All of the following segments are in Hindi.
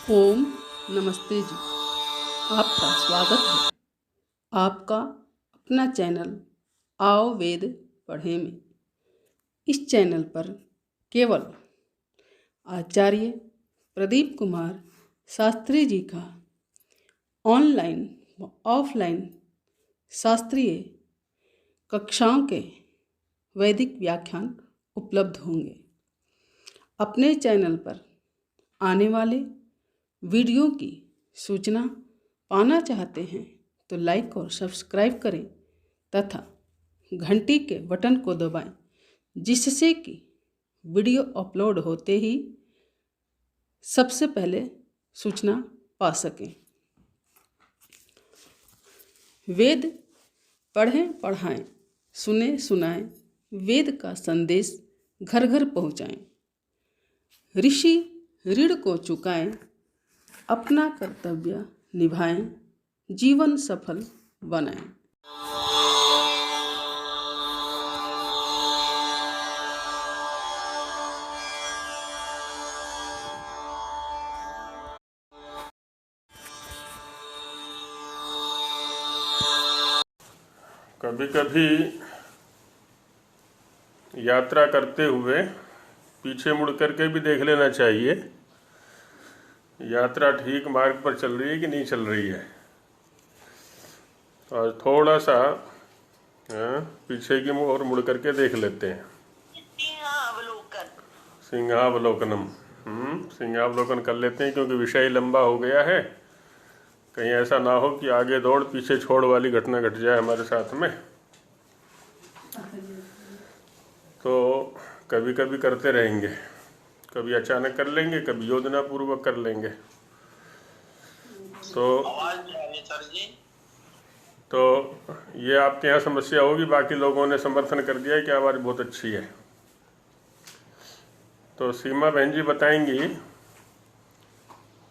ओम नमस्ते जी। आपका स्वागत है आपका अपना चैनल आओ वेद पढ़े में। इस चैनल पर केवल आचार्य प्रदीप कुमार शास्त्री जी का ऑनलाइन व ऑफलाइन शास्त्रीय कक्षाओं के वैदिक व्याख्यान उपलब्ध होंगे। अपने चैनल पर आने वाले वीडियो की सूचना पाना चाहते हैं तो लाइक और सब्सक्राइब करें तथा घंटी के बटन को दबाएं, जिससे कि वीडियो अपलोड होते ही सबसे पहले सूचना पा सकें। वेद पढ़ें पढ़ाएं, सुने सुनाएं, वेद का संदेश घर घर पहुंचाएं। ऋषि ऋण को चुकाएं, अपना कर्तव्य निभाएं, जीवन सफल बनाएं। कभी कभी यात्रा करते हुए पीछे मुड़ करके भी देख लेना चाहिए यात्रा ठीक मार्ग पर चल रही है कि नहीं चल रही है। और थोड़ा सा पीछे की ओर मुड़ करके देख लेते हैं। सिंहावलोकनम सिंहावलोकन कर लेते हैं, क्योंकि विषय लंबा हो गया है। कहीं ऐसा ना हो कि आगे दौड़ पीछे छोड़ वाली घटना घट जाए हमारे साथ में। तो कभी कभी करते रहेंगे, कभी अचानक कर लेंगे, कभी योजना पूर्वक कर लेंगे। तो ये आपके यहाँ समस्या होगी, बाकी लोगों ने समर्थन कर दिया है कि आवाज़ बहुत अच्छी है। तो सीमा बहन जी बताएंगी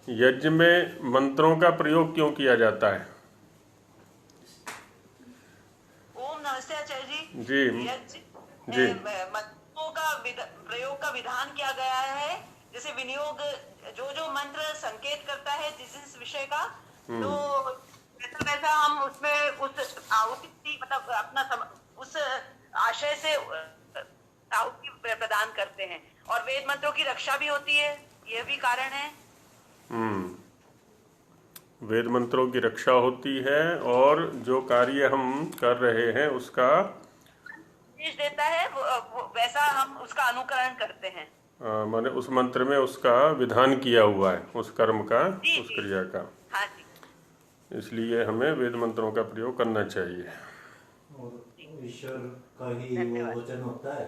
यज्ञ में मंत्रों का प्रयोग क्यों किया जाता है। ओम नमस्ते आचार्य जी। जी मंत्रों का प्रयोग का विधान किया गया है। जैसे विनियोग जो मंत्र संकेत करता है जिस विषय का, तो वैसा हम उसमें उस आहुति मतलब अपना उस आशय से आहुति प्रदान करते हैं। और वेद मंत्रों की रक्षा भी होती है, यह भी कारण है। वेद मंत्रों की रक्षा होती है और जो कार्य हम कर रहे हैं उसका देता है वैसा हम उसका अनुकरण करते हैं। माने उस मंत्र में उसका विधान किया हुआ है, उस कर्म का, उस क्रिया का। हाँ जी। इसलिए हमें वेद मंत्रों का प्रयोग करना चाहिए। और ईश्वर का ही वो वचन होता है,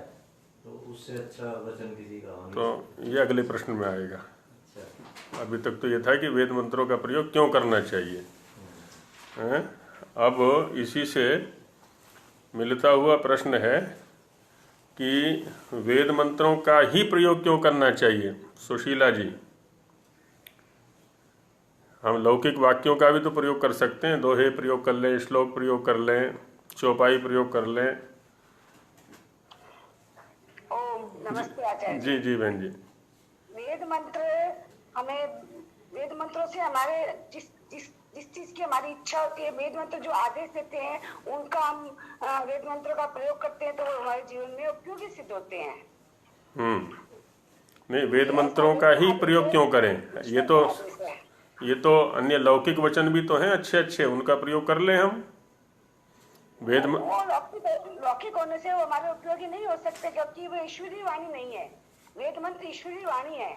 तो उससे अच्छा वचन किसी का नहीं। तो ये अगले प्रश्न में आएगा। अभी तक तो ये था कि वेद मंत्रों का प्रयोग क्यों करना चाहिए। अब इसी से मिलता हुआ प्रश्न है कि वेद मंत्रों का ही प्रयोग क्यों करना चाहिए। सुशीला जी, हम लौकिक वाक्यों का भी तो प्रयोग कर सकते हैं, दोहे प्रयोग कर लें, श्लोक प्रयोग कर लें, चौपाई प्रयोग कर लें। ओम नमस्ते आचार्य जी जी बहन जी। वेद मंत्र हमें, वेद मंत्रों से हमारे जिस जिस जिस चीज की हमारी इच्छा होती है, वेद मंत्र जो आदेश देते हैं उनका हम वेद मंत्रों का प्रयोग करते हैं तो वो हमारे जीवन में उपयोगी सिद्ध होते हैं। नहीं, वेद मंत्रों का ही प्रयोग क्यों करें। ये तो अन्य लौकिक वचन भी तो हैं अच्छे अच्छे, उनका प्रयोग कर लें हम। वेद लौकिक होने से वो हमारे उपयोगी नहीं हो सकते, क्योंकि वो ईश्वरीय वाणी नहीं है। वेद मंत्र ईश्वरीय वाणी है,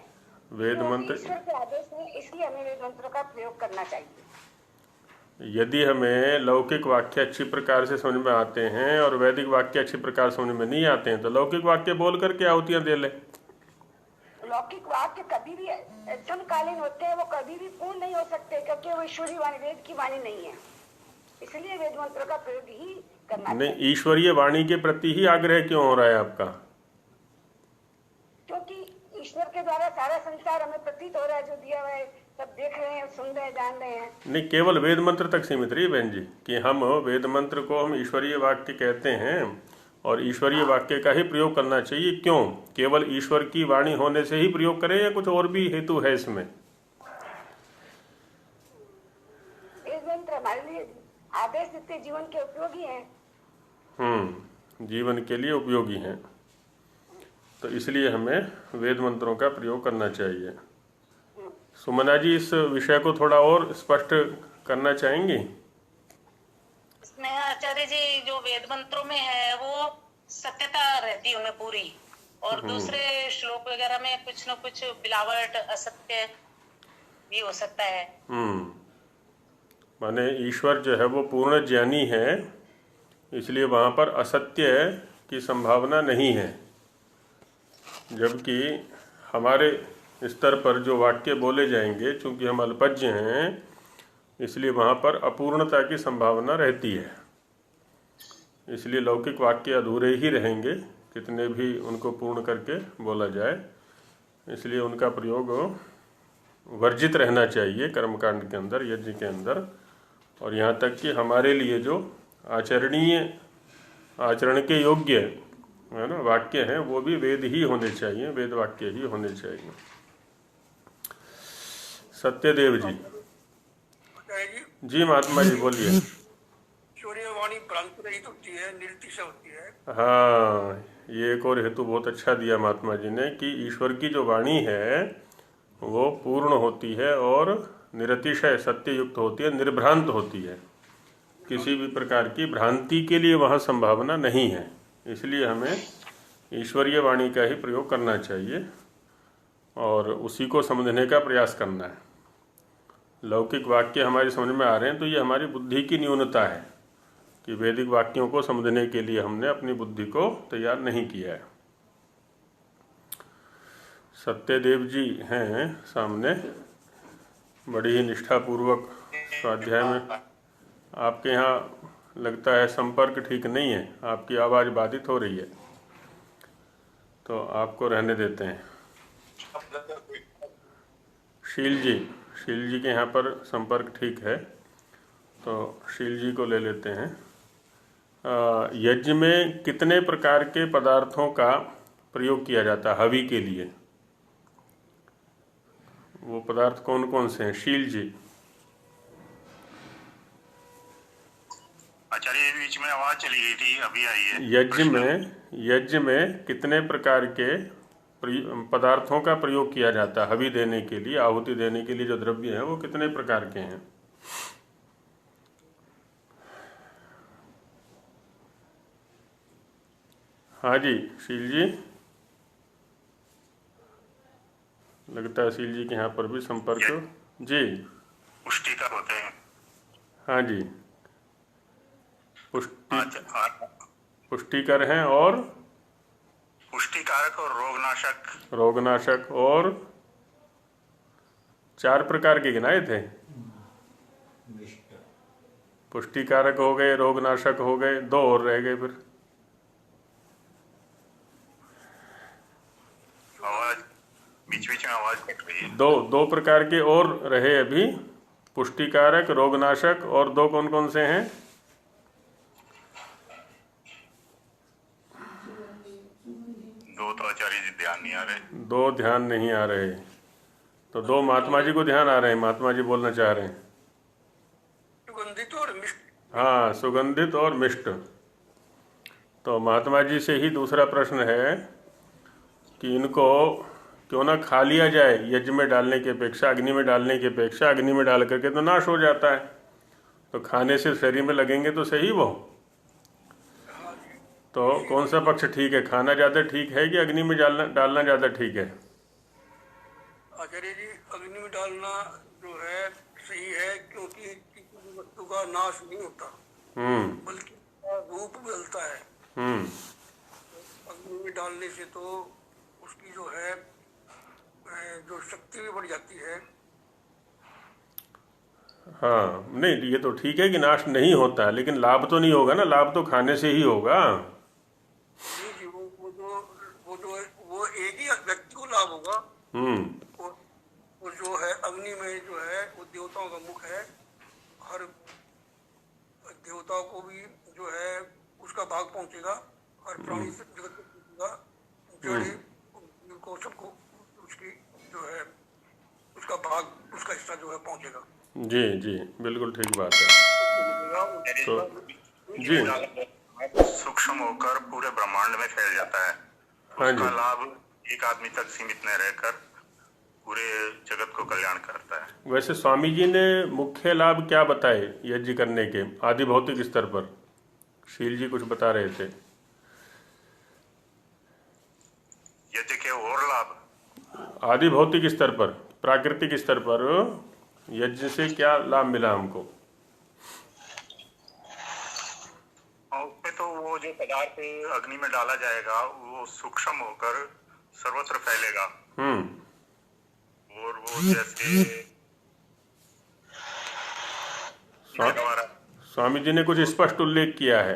वेद मंत्र ईश्वर के आदेश में, इसलिए हमें वेद मंत्रों का प्रयोग करना चाहिए। यदि हमें लौकिक वाक्य अच्छी प्रकार से समझ में आते हैं और वैदिक वाक्य अच्छी प्रकार समझ में नहीं आते हैं, तो लौकिक वाक्य बोल करके आहुतियां दे ले। लौकिक वाक्य कभी भी समकालीन होते हैं, वो कभी भी पूर्ण नहीं हो सकते, क्योंकि वो ईश्वरीय वाणी, वेद की वाणी नहीं है। इसलिए वेद मंत्रों का प्रयोग ही करना नहीं, ईश्वरीय वाणी के प्रति ही आग्रह क्यों हो रहा है आपका। क्योंकि ईश्वर के द्वारा सारा संसार हमें प्रतीत हो रहा है, जो दिया हुआ है सब देख रहे हैं, सुन रहे हैं, जान रहे हैं। नहीं, केवल वेद मंत्र तक सीमित रही बहन जी, कि हम वेद मंत्र को हम ईश्वरीय वाक्य कहते हैं और ईश्वरीय वाक्य का ही प्रयोग करना चाहिए। क्यों, केवल ईश्वर की वाणी होने से ही प्रयोग करें या कुछ और भी हेतु है इसमें। के जीवन के उपयोगी हैं। जीवन के लिए उपयोगी हैं, तो इसलिए हमें वेद मंत्रों का प्रयोग करना चाहिए। सुमना जी, इस विषय को थोड़ा और स्पष्ट करना चाहेंगी? इसमें आचार्य जी जो वेद मंत्रों में है वो सत्यता रहती है उनमें पूरी, और दूसरे श्लोक वगैरह में कुछ न कुछ मिलावट असत्य भी हो सकता है। माने ईश्वर जो है वो पूर्ण ज्ञानी है, इसलिए वहाँ पर असत्य की संभावना नहीं है, जबकि हमारे स्तर पर जो वाक्य बोले जाएंगे, चूंकि हम अल्पज्ञ हैं, इसलिए वहाँ पर अपूर्णता की संभावना रहती है। इसलिए लौकिक वाक्य अधूरे ही रहेंगे, कितने भी उनको पूर्ण करके बोला जाए। इसलिए उनका प्रयोग वर्जित रहना चाहिए कर्मकांड के अंदर, यज्ञ के अंदर। और यहाँ तक कि हमारे लिए जो आचरणीय, आचरण के योग्य है ना वाक्य हैं, वो भी वेद ही होने चाहिए, वेद वाक्य ही होने चाहिए। सत्यदेव जी। जी महात्मा जी बोलिए। सूर्यवाणी प्रांत रहित होती है, निर्दिशा होती है। हाँ, ये एक और हेतु बहुत अच्छा दिया महात्मा जी ने कि ईश्वर की जो वाणी है वो पूर्ण होती है और निरतिशय सत्य युक्त होती है, निर्भ्रांत होती है। किसी भी प्रकार की भ्रांति के लिए वहाँ संभावना नहीं है। इसलिए हमें ईश्वरीय वाणी का ही प्रयोग करना चाहिए और उसी को समझने का प्रयास करना है। लौकिक वाक्य हमारी समझ में आ रहे हैं तो ये हमारी बुद्धि की न्यूनता है कि वैदिक वाक्यों को समझने के लिए हमने अपनी बुद्धि को तैयार नहीं किया है। सत्यदेव जी हैं सामने, बड़ी ही निष्ठापूर्वक स्वाध्याय में। आपके यहाँ लगता है संपर्क ठीक नहीं है, आपकी आवाज़ बाधित हो रही है, तो आपको रहने देते हैं। शील जी के यहाँ पर संपर्क ठीक है, तो शील जी को ले लेते हैं। यज्ञ में कितने प्रकार के पदार्थों का प्रयोग किया जाता है हवि के लिए? वो पदार्थ कौन कौन से हैं? शील जी। आचार्य बीच में आवाज चली गई थी, अभी आई है। यज्ञ में कितने प्रकार के पदार्थों का प्रयोग किया जाता है हवि देने के लिए, आहुति देने के लिए? जो द्रव्य हैं वो कितने प्रकार के हैं? हाँ जी, शील जी। लगता है शील जी के यहाँ पर भी संपर्क जी। पुष्टिकर होते हैं। हाँ जी, पुष्टिकर हैं और पुष्टिकारक और रोगनाशक और 4 प्रकार के गिनाए थे। पुष्टिकारक हो गए, रोगनाशक हो गए, 2 और रह गए फिर। आवाज बीच में आवाज कट रही है। 2 प्रकार के और रहे अभी, पुष्टिकारक, रोगनाशक, और 2 कौन कौन से हैं? 2 तो आचार्य जी ध्यान नहीं आ रहे। 2 ध्यान नहीं आ रहे, तो 2 महात्मा जी को ध्यान आ रहे हैं। महात्मा जी बोलना चाह रहे हैं। सुगंधित और मिष्ट। हाँ, सुगंधित और मिष्ट। तो महात्मा जी से ही दूसरा प्रश्न है कि इनको क्यों ना खा लिया जाए यज्ञ में डालने की अपेक्षा, अग्नि में डालने की अपेक्षा। अग्नि में डाल करके तो नाश हो जाता है, तो खाने से शरीर में लगेंगे तो सही वो। तो कौन सा पक्ष ठीक है? खाना ज़्यादा ठीक है कि अग्नि में डालना ज़्यादा ठीक है? आचार्य जी, अग्नि में डालना जो है सही है, क्योंकि किसी वस्तु का नाश नहीं होता, बल्कि रूप बदलता है। अग्नि में डालने से तो उसकी जो है जो शक्ति भी बढ़ जाती है। हाँ, नहीं ये तो ठीक है कि नाश नहीं होता है, लेकिन लाभ तो नहीं होगा ना। लाभ तो खाने से ही होगा। जी, वो एक ही व्यक्ति को लाभ होगा। और जो है अग्नि में जो है वो देवताओं का मुख है, हर देवताओं को भी जो है उसका भाग पहुंचेगा, हर प्राणी से जगत को पहुंचेगा, जड़ को सबको उसकी जो है उसका भाग, उसका हिस्सा जो है पहुंचेगा। जी, बिल्कुल ठीक बात है। तो जी सूक्ष्म होकर पूरे ब्रह्मांड में फैल जाता है। हाँ जी। उसका लाभ एक आदमी तक सीमित न रहकर पूरे जगत को कल्याण करता है। वैसे स्वामी जी ने मुख्य लाभ क्या बताए यज्ञ करने के आदि भौतिक स्तर पर? शील जी कुछ बता रहे थे। यज्ञ के और लाभ आदि भौतिक स्तर पर, प्राकृतिक स्तर पर यज्ञ से क्या लाभ मिला हमको? और उसमें तो वो जो पदार्थ अग्नि में डाला जाएगा वो सूक्ष्म होकर सर्वत्र फैलेगा। और वो जैसे स्वामी जी ने कुछ स्पष्ट उल्लेख किया है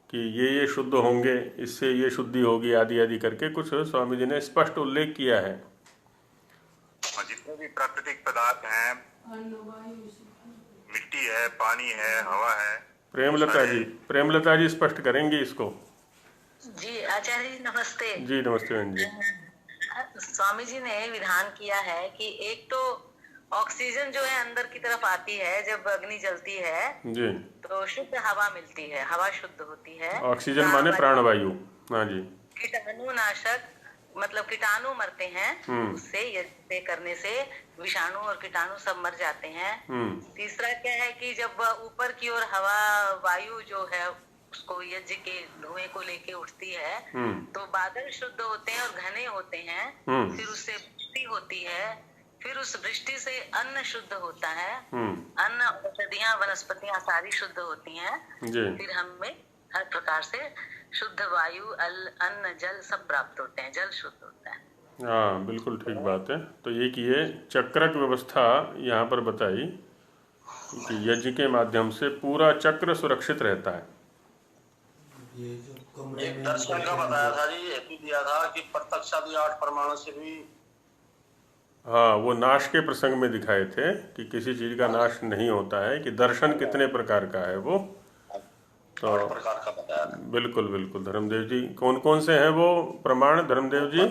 कि ये शुद्ध होंगे, इससे ये शुद्धि होगी आदि आदि करके कुछ स्वामी जी ने स्पष्ट उल्लेख किया है। जितने भी प्राकृतिक पदार्थ हैं, मिट्टी है, पानी है, हवा है। प्रेमलता जी स्पष्ट करेंगे इसको। जी आचार्य जी नमस्ते। जी नमस्ते बहन जी। स्वामी जी ने विधान किया है कि एक तो ऑक्सीजन जो है अंदर की तरफ आती है जब अग्नि जलती है जी, तो शुद्ध हवा मिलती है, हवा शुद्ध होती है। ऑक्सीजन माने प्राणवायु। हाँ जी। कीटाणुनाशक मतलब कीटाणु मरते हैं उससे, यज्ञ करने से विषाणु और कीटाणु सब मर जाते हैं। तीसरा क्या है कि जब ऊपर की ओर हवा वायु जो है उसको यज्ञ के धुएं को लेके उठती है तो बादल शुद्ध होते हैं और घने होते हैं। फिर उससे वृष्टि होती है, फिर उस वृष्टि से अन्न शुद्ध होता है। अन्न, औषधियां, वनस्पतियां सारी शुद्ध होती हैं। फिर हमें हर प्रकार से शुद्ध वायु, अन्न, जल सब प्राप्त होते हैं, जल शुद्ध होता है। हाँ बिल्कुल ठीक बात है। तो एक ये चक्रक व्यवस्था यहाँ पर बताई कि यज्ञ के माध्यम से पूरा चक्र सुरक्षित रहता है। ये जो कमरे एक में दर्शन का बताया था जी, हेतु दिया था कि प्रत्यक्ष आदि 8 प्रमाणों से भी। हाँ, वो नाश के प्रसंग में दिखाए थे कि किसी चीज का नाश नहीं होता है, कि दर्शन कितने प्रकार का है वो। तो 8 प्रकार का बताया था। बिल्कुल बिल्कुल। धर्मदेव जी कौन कौन से हैं वो प्रमाण धर्मदेव जी?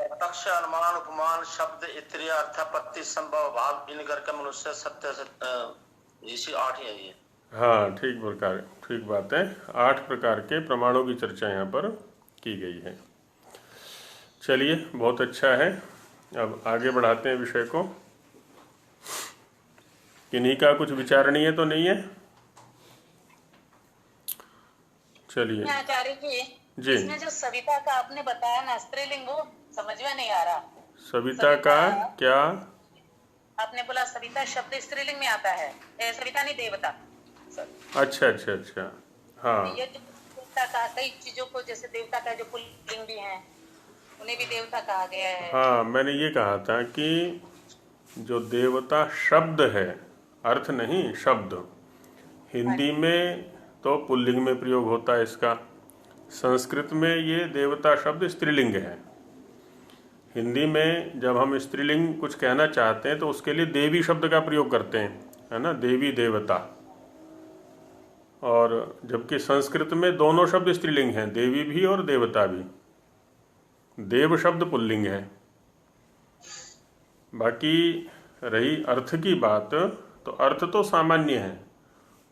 प्रत्यक्ष, अनुमान, उपमान, शब्द, इत्रीय, अर्थापत्ति, संभव, भाव, इन करके मनुष्य सत्य इसी 8 ही है ये। हाँ ठीक बात है। 8 प्रकार के प्रमाणों की चर्चा यहाँ पर की गई है। चलिए बहुत अच्छा है। अब आगे बढ़ाते हैं विषय को। किन्हीं का कुछ विचारणीय तो नहीं है? चलिए। आचार्य जी, इसमें जो सविता का आपने बताया ना स्त्रीलिंग, वो समझ में नहीं आ रहा। सविता का क्या आपने बोला? सविता शब्द स्त्रीलिंग में आता है, सविता नहीं देवता। अच्छा। हाँ, ये जो देवता का कई चीजों को, जैसे देवता का जो पुल्लिंग भी है उन्हें भी देवता कहा गया है। हाँ, मैंने ये कहा था कि जो देवता शब्द है, अर्थ नहीं शब्द, हिंदी में तो पुल्लिंग में प्रयोग होता है इसका। संस्कृत में ये देवता शब्द स्त्रीलिंग है। हिंदी में जब हम स्त्रीलिंग कुछ कहना चाहते हैं तो उसके लिए देवी शब्द का प्रयोग करते हैं, है ना, देवी देवता। और जबकि संस्कृत में दोनों शब्द स्त्रीलिंग हैं, देवी भी और देवता भी। देव शब्द पुल्लिंग है। बाकी रही अर्थ की बात, तो अर्थ तो सामान्य है।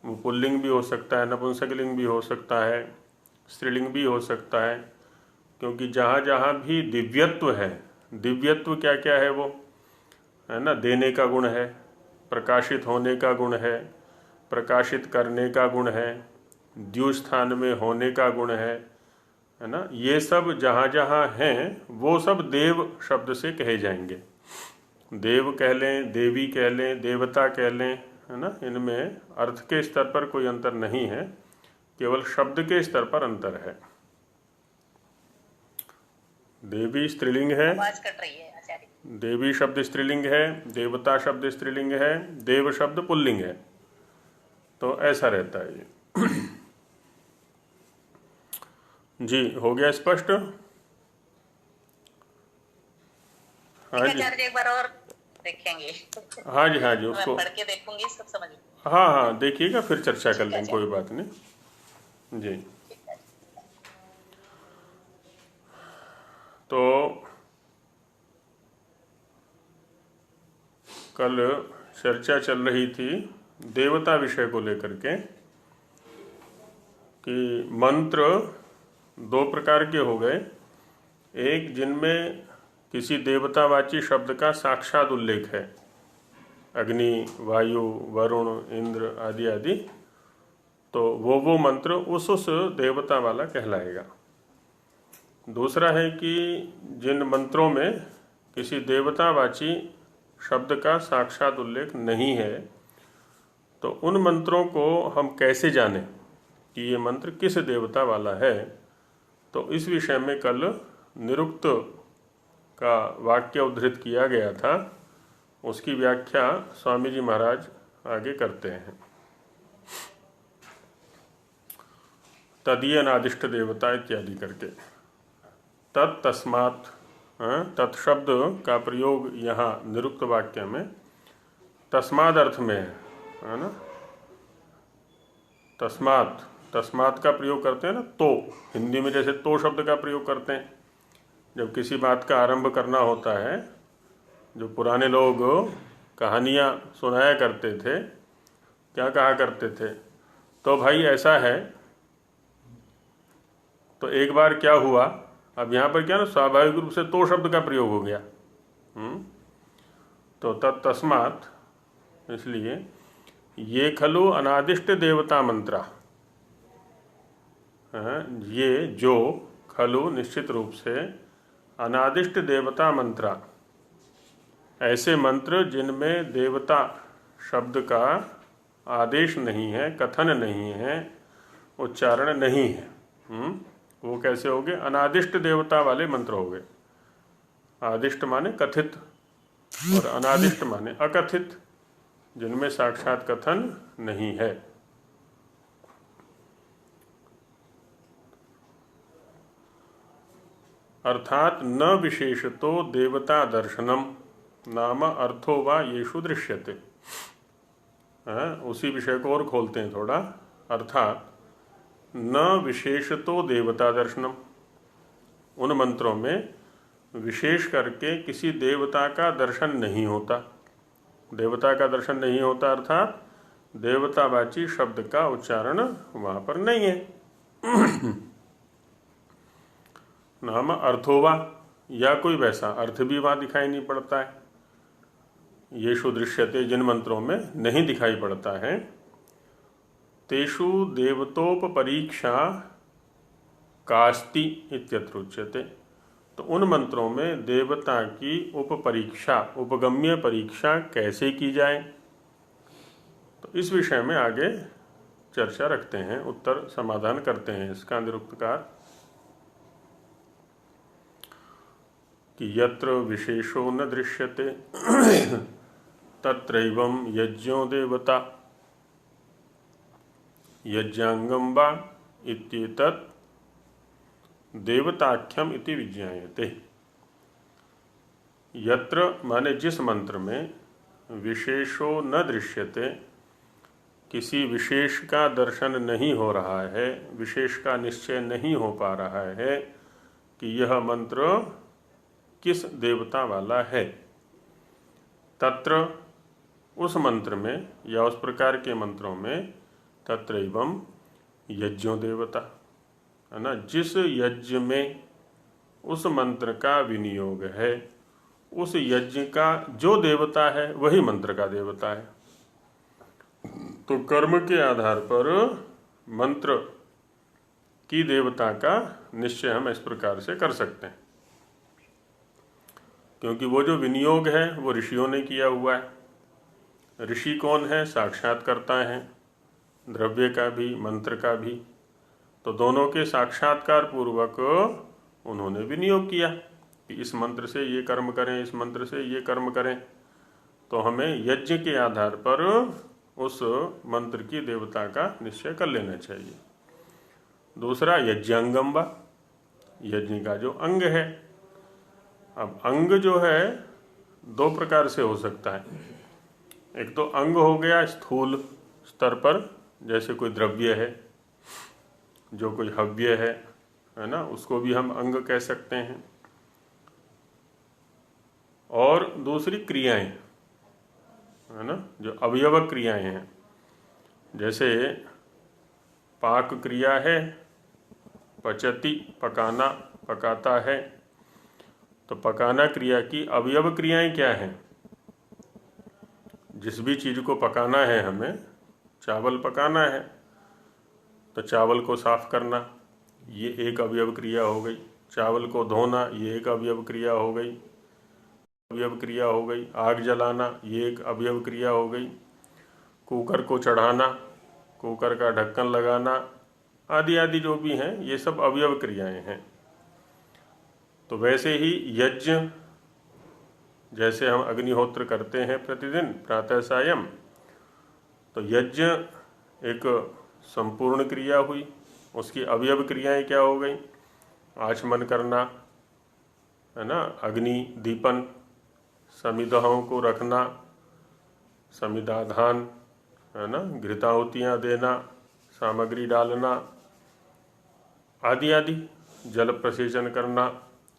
वो पुल्लिंग भी हो सकता है, नपुंसकलिंग भी हो सकता है, स्त्रीलिंग भी हो सकता है, क्योंकि जहाँ जहाँ भी दिव्यत्व है, दिव्यत्व क्या क्या है वो, है ना, देने का गुण है, प्रकाशित होने का गुण है, प्रकाशित करने का गुण है, द्यु स्थान में होने का गुण है ना, ये सब जहाँ जहाँ हैं वो सब देव शब्द से कहे जाएंगे। देव कह लें, देवी कह लें, देवता कह लें, है ना, इनमें अर्थ के स्तर पर कोई अंतर नहीं है, केवल शब्द के स्तर पर अंतर है। देवी स्त्रीलिंग है, आवाज कट रही है आचार्य। देवी शब्द स्त्रीलिंग है, देवता शब्द स्त्रीलिंग है, देव शब्द पुल्लिंग है। तो ऐसा रहता है ये। जी, हो गया स्पष्ट? हाँ जी, एक बार और देखेंगे। हाँ जी उसको पढ़ के देखूंगी, सब समझ। हाँ देखिएगा, फिर चर्चा कर लेंगे, कोई बात नहीं जी। तो कल चर्चा चल रही थी देवता विषय को लेकर के कि मंत्र दो प्रकार के हो गए। एक जिनमें किसी देवतावाची शब्द का साक्षात उल्लेख है, अग्नि, वायु, वरुण, इंद्र आदि आदि, तो वो मंत्र उस देवता वाला कहलाएगा। दूसरा है कि जिन मंत्रों में किसी देवतावाची शब्द का साक्षात उल्लेख नहीं है, तो उन मंत्रों को हम कैसे जानें कि ये मंत्र किस देवता वाला है। तो इस विषय में कल निरुक्त का वाक्य उद्धृत किया गया था, उसकी व्याख्या स्वामी जी महाराज आगे करते हैं। तदीय नादिष्ट देवता इत्यादि करके तत्तस्मात् तत्शब्द का प्रयोग यहाँ निरुक्त वाक्य में तस्माद अर्थ में है ना। तस्मात का प्रयोग करते हैं ना, तो हिंदी में जैसे तो शब्द का प्रयोग करते हैं जब किसी बात का आरंभ करना होता है। जो पुराने लोग कहानियाँ सुनाया करते थे, क्या कहा करते थे, तो भाई ऐसा है, तो एक बार क्या हुआ। अब यहाँ पर क्या ना, स्वाभाविक रूप से तो शब्द का प्रयोग हो गया। तो तत्तस्मात्, इसलिए ये खलु अनादिष्ट देवता मंत्रा, ये जो खलु निश्चित रूप से अनादिष्ट देवता मंत्रा, ऐसे मंत्र जिनमें देवता शब्द का आदेश नहीं है, कथन नहीं है, उच्चारण नहीं है, वो कैसे हो गए? अनादिष्ट देवता वाले मंत्र हो गए। आदिष्ट माने कथित और अनादिष्ट माने अकथित, जिनमें साक्षात कथन नहीं है। अर्थात न विशेषतो देवता दर्शनम नाम अर्थो वा येषु दृश्यते। उसी विषय को और खोलते हैं थोड़ा। अर्थात न विशेषतो देवता दर्शनम, उन मंत्रों में विशेष करके किसी देवता का दर्शन नहीं होता। देवता का दर्शन नहीं होता अर्थात देवतावाची शब्द का उच्चारण वहाँ पर नहीं है। नाम अर्थोवा, या कोई वैसा अर्थ भी वहाँ दिखाई नहीं पड़ता है। येषु दृश्यते, जिन मंत्रों में नहीं दिखाई पड़ता है। तेषु देवतोपपरीक्षा कास्ति इत्यत्र उच्यते, तो उन मंत्रों में देवता की उपपरीक्षा, उपगम्य परीक्षा कैसे की जाए, तो इस विषय में आगे चर्चा रखते हैं, उत्तर समाधान करते हैं इसका निरुक्तकार कि यत्र विशेषो न दृश्यते तत्रैवं यज्ञो देवता यज्ञांगम वा इत्येतत् देवताख्यम इति विज्ञायते। यत्र माने जिस मंत्र में विशेषो न दृश्यते, किसी विशेष का दर्शन नहीं हो रहा है, विशेष का निश्चय नहीं हो पा रहा है कि यह मंत्र किस देवता वाला है। तत्र, उस मंत्र में या उस प्रकार के मंत्रों में, तत्रैवं यज्ञो देवता, है ना, जिस यज्ञ में उस मंत्र का विनियोग है, उस यज्ञ का जो देवता है वही मंत्र का देवता है। तो कर्म के आधार पर मंत्र की देवता का निश्चय हम इस प्रकार से कर सकते हैं, क्योंकि वो जो विनियोग है वो ऋषियों ने किया हुआ है। ऋषि कौन है? साक्षात्कर्ता है, द्रव्य का भी मंत्र का भी। तो दोनों के साक्षात्कार पूर्वक उन्होंने विनियोग किया कि इस मंत्र से ये कर्म करें, इस मंत्र से ये कर्म करें। तो हमें यज्ञ के आधार पर उस मंत्र की देवता का निश्चय कर लेना चाहिए। दूसरा यज्ञांगम वा, यज्ञ का जो अंग है। अब अंग जो है दो प्रकार से हो सकता है। एक तो अंग हो गया स्थूल स्तर पर, जैसे कोई द्रव्य है, जो कोई हव्य है ना, उसको भी हम अंग कह सकते हैं। और दूसरी क्रियाएं, है ना, जो अवयव क्रियाएं हैं। जैसे पाक क्रिया है, पचति पकाना, पकाता है। तो पकाना क्रिया की अवयव क्रियाएं क्या हैं? जिस भी चीज़ को पकाना है हमें, चावल पकाना है तो चावल को साफ करना, ये एक अवयव क्रिया हो गई। चावल को धोना, ये एक अवयव क्रिया हो गई। अवयव क्रिया हो गई। आग जलाना, ये एक अवयव क्रिया हो गई। कुकर को चढ़ाना, कुकर का ढक्कन लगाना, आदि आदि जो भी हैं, ये सब अवयव क्रियाएं हैं। तो वैसे ही यज्ञ, जैसे हम अग्निहोत्र करते हैं प्रतिदिन प्रातः सायं, तो यज्ञ एक संपूर्ण क्रिया हुई। उसकी अवयव क्रियाएं क्या हो गई? आचमन करना, है ना, अग्नि दीपन, समिधाओं को रखना, समिधाधान, है ना, घृताहुतियाँ देना, सामग्री डालना, आदि आदि, जल प्रसेचन करना,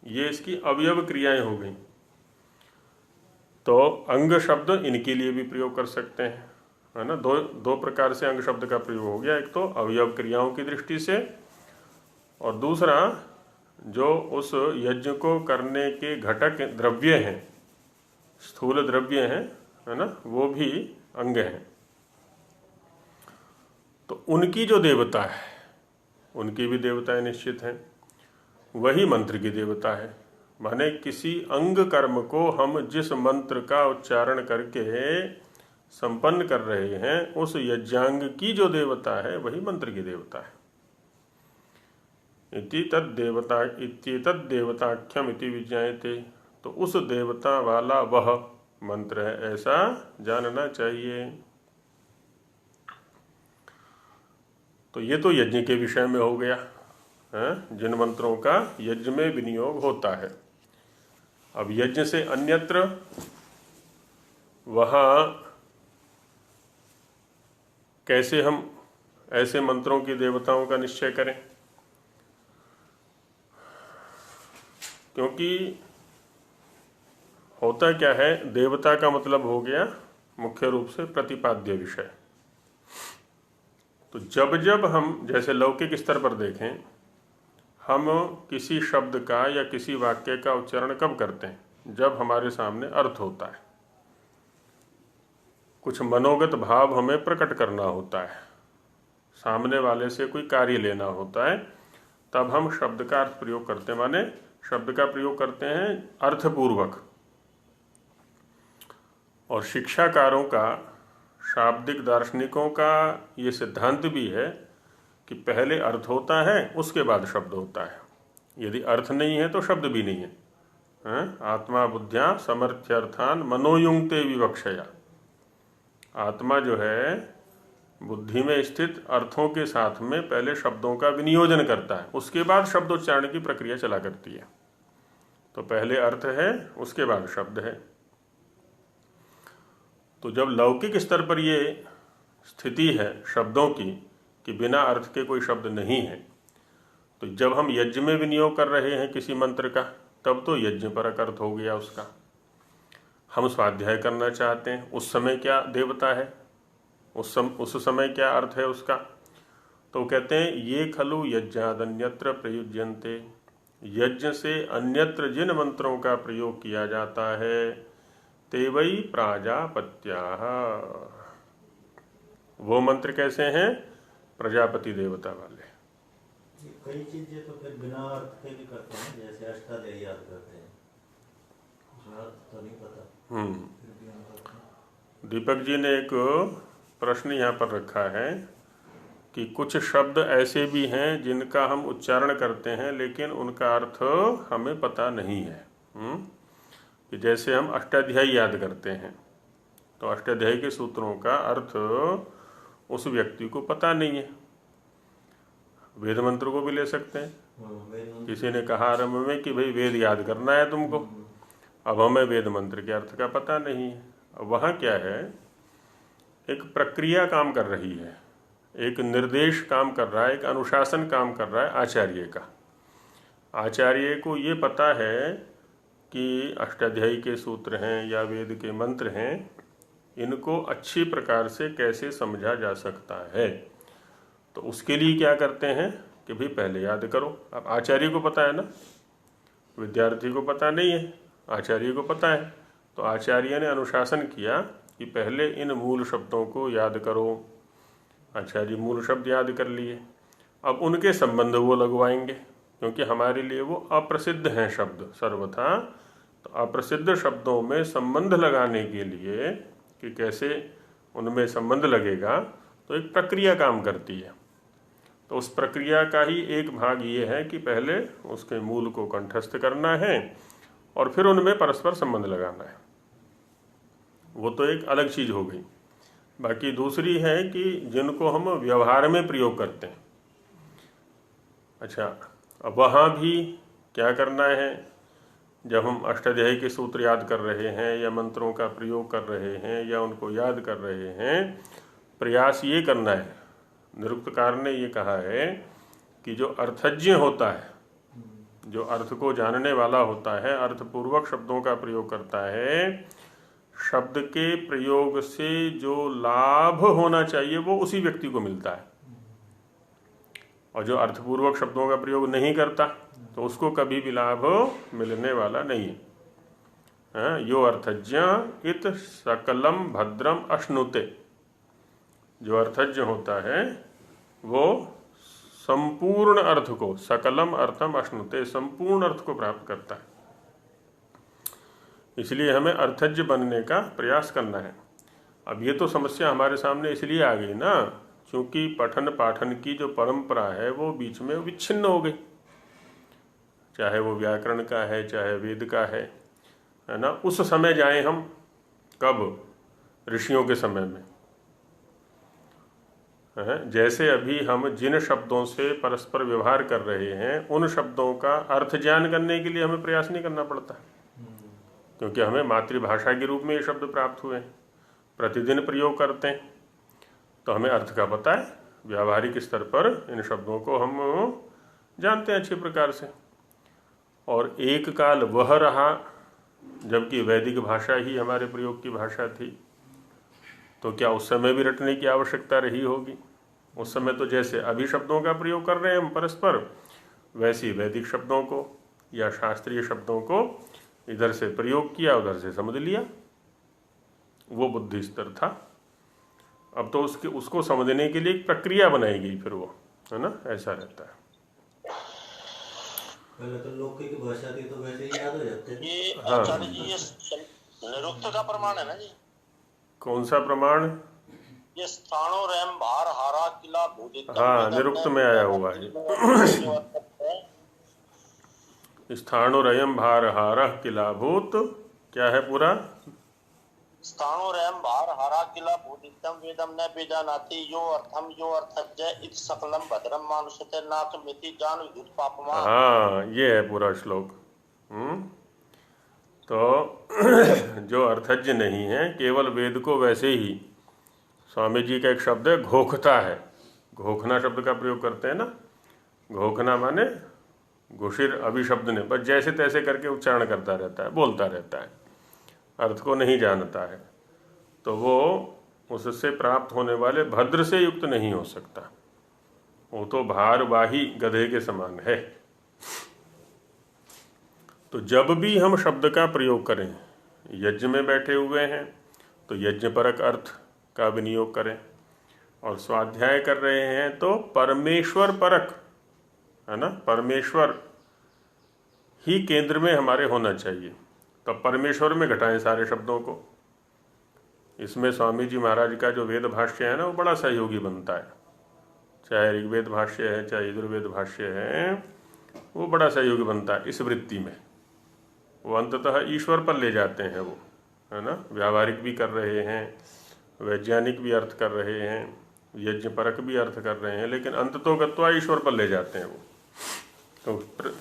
ये इसकी अवयव क्रियाएं हो गई। तो अंग शब्द इनके लिए भी प्रयोग कर सकते हैं, है ना। दो प्रकार से अंग शब्द का प्रयोग हो गया। एक तो अवयव क्रियाओं की दृष्टि से, और दूसरा जो उस यज्ञ को करने के घटक द्रव्य हैं, स्थूल द्रव्य हैं, है ना, वो भी अंग हैं। तो उनकी जो देवता है, उनकी भी देवताएं निश्चित हैं। वही मंत्र की देवता है। माने किसी अंग कर्म को हम जिस मंत्र का उच्चारण करके संपन्न कर रहे हैं, उस यज्ञांग की जो देवता है वही मंत्र की देवता है। इति तद देवताख्यम इति विज्ञायते। तो उस देवता वाला वह मंत्र है, ऐसा जानना चाहिए। तो ये तो यज्ञ के विषय में हो गया है, जिन मंत्रों का यज्ञ में विनियोग होता है। अब यज्ञ से अन्यत्र वहाँ कैसे हम ऐसे मंत्रों की देवताओं का निश्चय करें? क्योंकि होता क्या है, देवता का मतलब हो गया मुख्य रूप से प्रतिपाद्य विषय। तो जब जब हम, जैसे लौकिक स्तर पर देखें, हम किसी शब्द का या किसी वाक्य का उच्चारण कब करते हैं? जब हमारे सामने अर्थ होता है, कुछ मनोगत भाव हमें प्रकट करना होता है, सामने वाले से कोई कार्य लेना होता है, तब हम शब्द का अर्थ प्रयोग करते हैं। माने शब्द का प्रयोग करते हैं अर्थपूर्वक। और शिक्षाकारों का, शाब्दिक दार्शनिकों का ये सिद्धांत भी है कि पहले अर्थ होता है, उसके बाद शब्द होता है। यदि अर्थ नहीं है तो शब्द भी नहीं है। आत्मा बुद्ध्या समर्थ्यर्थान मनोयुंक्ते विवक्षया। आत्मा जो है बुद्धि में स्थित अर्थों के साथ में पहले शब्दों का विनियोजन करता है, उसके बाद शब्दोच्चारण की प्रक्रिया चला करती है। तो पहले अर्थ है, उसके बाद शब्द है। तो जब लौकिक स्तर पर ये स्थिति है शब्दों की कि बिना अर्थ के कोई शब्द नहीं है, तो जब हम यज्ञ में विनियोग कर रहे हैं किसी मंत्र का, तब तो यज्ञ परक अर्थ हो गया उसका। हम स्वाध्याय करना चाहते हैं, उस समय क्या देवता है, उस समय क्या अर्थ है उसका? तो कहते हैं ये खलु यज्ञादन्यत्र प्रयुज्यन्ते। यज्ञ से अन्यत्र जिन मंत्रों का प्रयोग किया जाता है, ते वै प्राजापत्याः। वो मंत्र कैसे हैं? प्रजापति देवता वाले। कई चीजें तो फिर बिना अर्थ के भी करते हैं, जैसे अष्टाध्यायी याद करते हैं, उसमें अर्थ तो नहीं पता। दीपक जी ने एक प्रश्न यहाँ पर रखा है कि कुछ शब्द ऐसे भी हैं जिनका हम उच्चारण करते हैं लेकिन उनका अर्थ हमें पता नहीं है। कि जैसे हम अष्टाध्यायी याद करते हैं, तो अष्टाध्यायी के सूत्रों का अर्थ उस व्यक्ति को पता नहीं है। वेद मंत्र को भी ले सकते हैं। किसी ने कहा आरंभ में कि भाई वेद याद करना है तुमको, अब हमें वेद मंत्र के अर्थ का पता नहीं है। वहाँ क्या है, एक प्रक्रिया काम कर रही है, एक निर्देश काम कर रहा है, एक अनुशासन काम कर रहा है आचार्य का। आचार्य को ये पता है कि अष्टाध्यायी के सूत्र हैं या वेद के मंत्र हैं, इनको अच्छी प्रकार से कैसे समझा जा सकता है। तो उसके लिए क्या करते हैं कि भाई पहले याद करो। अब आचार्य को पता है ना, विद्यार्थी को पता नहीं है, आचार्य को पता है। तो आचार्य ने अनुशासन किया कि पहले इन मूल शब्दों को याद करो। आचार्य मूल शब्द याद कर लिए, अब उनके संबंध वो लगवाएंगे, क्योंकि हमारे लिए वो अप्रसिद्ध हैं शब्द सर्वथा। तो अप्रसिद्ध शब्दों में संबंध लगाने के लिए कि कैसे उनमें संबंध लगेगा, तो एक प्रक्रिया काम करती है। तो उस प्रक्रिया का ही एक भाग ये है कि पहले उसके मूल को कंठस्थ करना है और फिर उनमें परस्पर संबंध लगाना है। वो तो एक अलग चीज़ हो गई। बाकी दूसरी है कि जिनको हम व्यवहार में प्रयोग करते हैं। अच्छा, अब वहाँ भी क्या करना है, जब हम अष्टाध्यायी के सूत्र याद कर रहे हैं या मंत्रों का प्रयोग कर रहे हैं या उनको याद कर रहे हैं, प्रयास ये करना है, निरुक्तकार ने ये कहा है कि जो अर्थज्ञ होता है, जो अर्थ को जानने वाला होता है, अर्थपूर्वक शब्दों का प्रयोग करता है, शब्द के प्रयोग से जो लाभ होना चाहिए वो उसी व्यक्ति को मिलता है। और जो अर्थपूर्वक शब्दों का प्रयोग नहीं करता तो उसको कभी भी लाभ मिलने वाला नहीं है। यो अर्थज्ञ इत सकलम भद्रम अश्नुते। जो अर्थज्ञ होता है वो संपूर्ण अर्थ को, सकलम अर्थम अश्नुते, संपूर्ण अर्थ को प्राप्त करता है। इसलिए हमें अर्थज्ञ बनने का प्रयास करना है। अब ये तो समस्या हमारे सामने इसलिए आ गई ना, क्योंकि पठन पाठन की जो परंपरा है वो बीच में विच्छिन्न हो गई। चाहे वो व्याकरण का है, चाहे वेद का है ना। उस समय जाएं हम, कब? ऋषियों के समय में। जैसे अभी हम जिन शब्दों से परस्पर व्यवहार कर रहे हैं उन शब्दों का अर्थ ज्ञान करने के लिए हमें प्रयास नहीं करना पड़ता, क्योंकि हमें मातृभाषा के रूप में ये शब्द प्राप्त हुए हैं, प्रतिदिन प्रयोग करते हैं, तो हमें अर्थ का पता है। व्यावहारिक स्तर पर इन शब्दों को हम जानते हैं अच्छी प्रकार से। और एक काल वह रहा जबकि वैदिक भाषा ही हमारे प्रयोग की भाषा थी, तो क्या उस समय भी रटने की आवश्यकता रही होगी? उस समय तो जैसे अभी शब्दों का प्रयोग कर रहे हैं हम परस्पर, वैसी वैदिक शब्दों को या शास्त्रीय शब्दों को इधर से प्रयोग किया, उधर से समझ लिया। वो बुद्धि स्तर था। अब तो उसको समझने के लिए एक प्रक्रिया बनाई गई, फिर वो है ना, ऐसा रहता है। पहले तो लौकिक भाषा थी तो वैसे ही याद हो जाते थे। ये आचार्य जी ये निरुक्त का प्रमाण है ना जी? कौन सा प्रमाण? ये स्थानो रैम भार हारा किला भूदित। हाँ, निरुक्त में आया हुआ है। स्थानो रयम भार हारा किला भूत, क्या है पूरा? स्थानो रैम भार हारा किला भूदितम वेदम न वेदानाति यो अर्थज्ञ इत सकलम भद्रम मानुषते नाक मिति जान विद्युत पापमा। हाँ, ये है पूरा श्लोक। तो जो अर्थज्ञ नहीं है, केवल वेद को वैसे ही, स्वामी जी का एक शब्द है घोखता है, घोखना शब्द का प्रयोग करते हैं ना। घोखना माने घुशिर अभिशब्द ने बस जैसे तैसे करके उच्चारण करता रहता है, बोलता रहता है, अर्थ को नहीं जानता है, तो वो उससे प्राप्त होने वाले भद्र से युक्त नहीं हो सकता। वो तो भारवाही गधे के समान है। तो जब भी हम शब्द का प्रयोग करें, यज्ञ में बैठे हुए हैं तो यज्ञ परक अर्थ का विनियोग करें, और स्वाध्याय कर रहे हैं तो परमेश्वर परक, है ना, परमेश्वर ही केंद्र में हमारे होना चाहिए। तो परमेश्वर में घटाएं सारे शब्दों को। इसमें स्वामी जी महाराज का जो वेद भाष्य है ना, वो बड़ा सहयोगी बनता है। चाहे ऋग्वेद भाष्य है, चाहे यजुर्वेद भाष्य है, वो बड़ा सहयोगी बनता है इस वृत्ति में। वो अंततः ईश्वर पर ले जाते हैं, वो है ना, व्यावहारिक भी कर रहे हैं, वैज्ञानिक भी अर्थ कर रहे हैं, यज्ञ परक भी अर्थ कर रहे हैं, लेकिन अंततोगत्वा ईश्वर पर ले जाते हैं वो। तो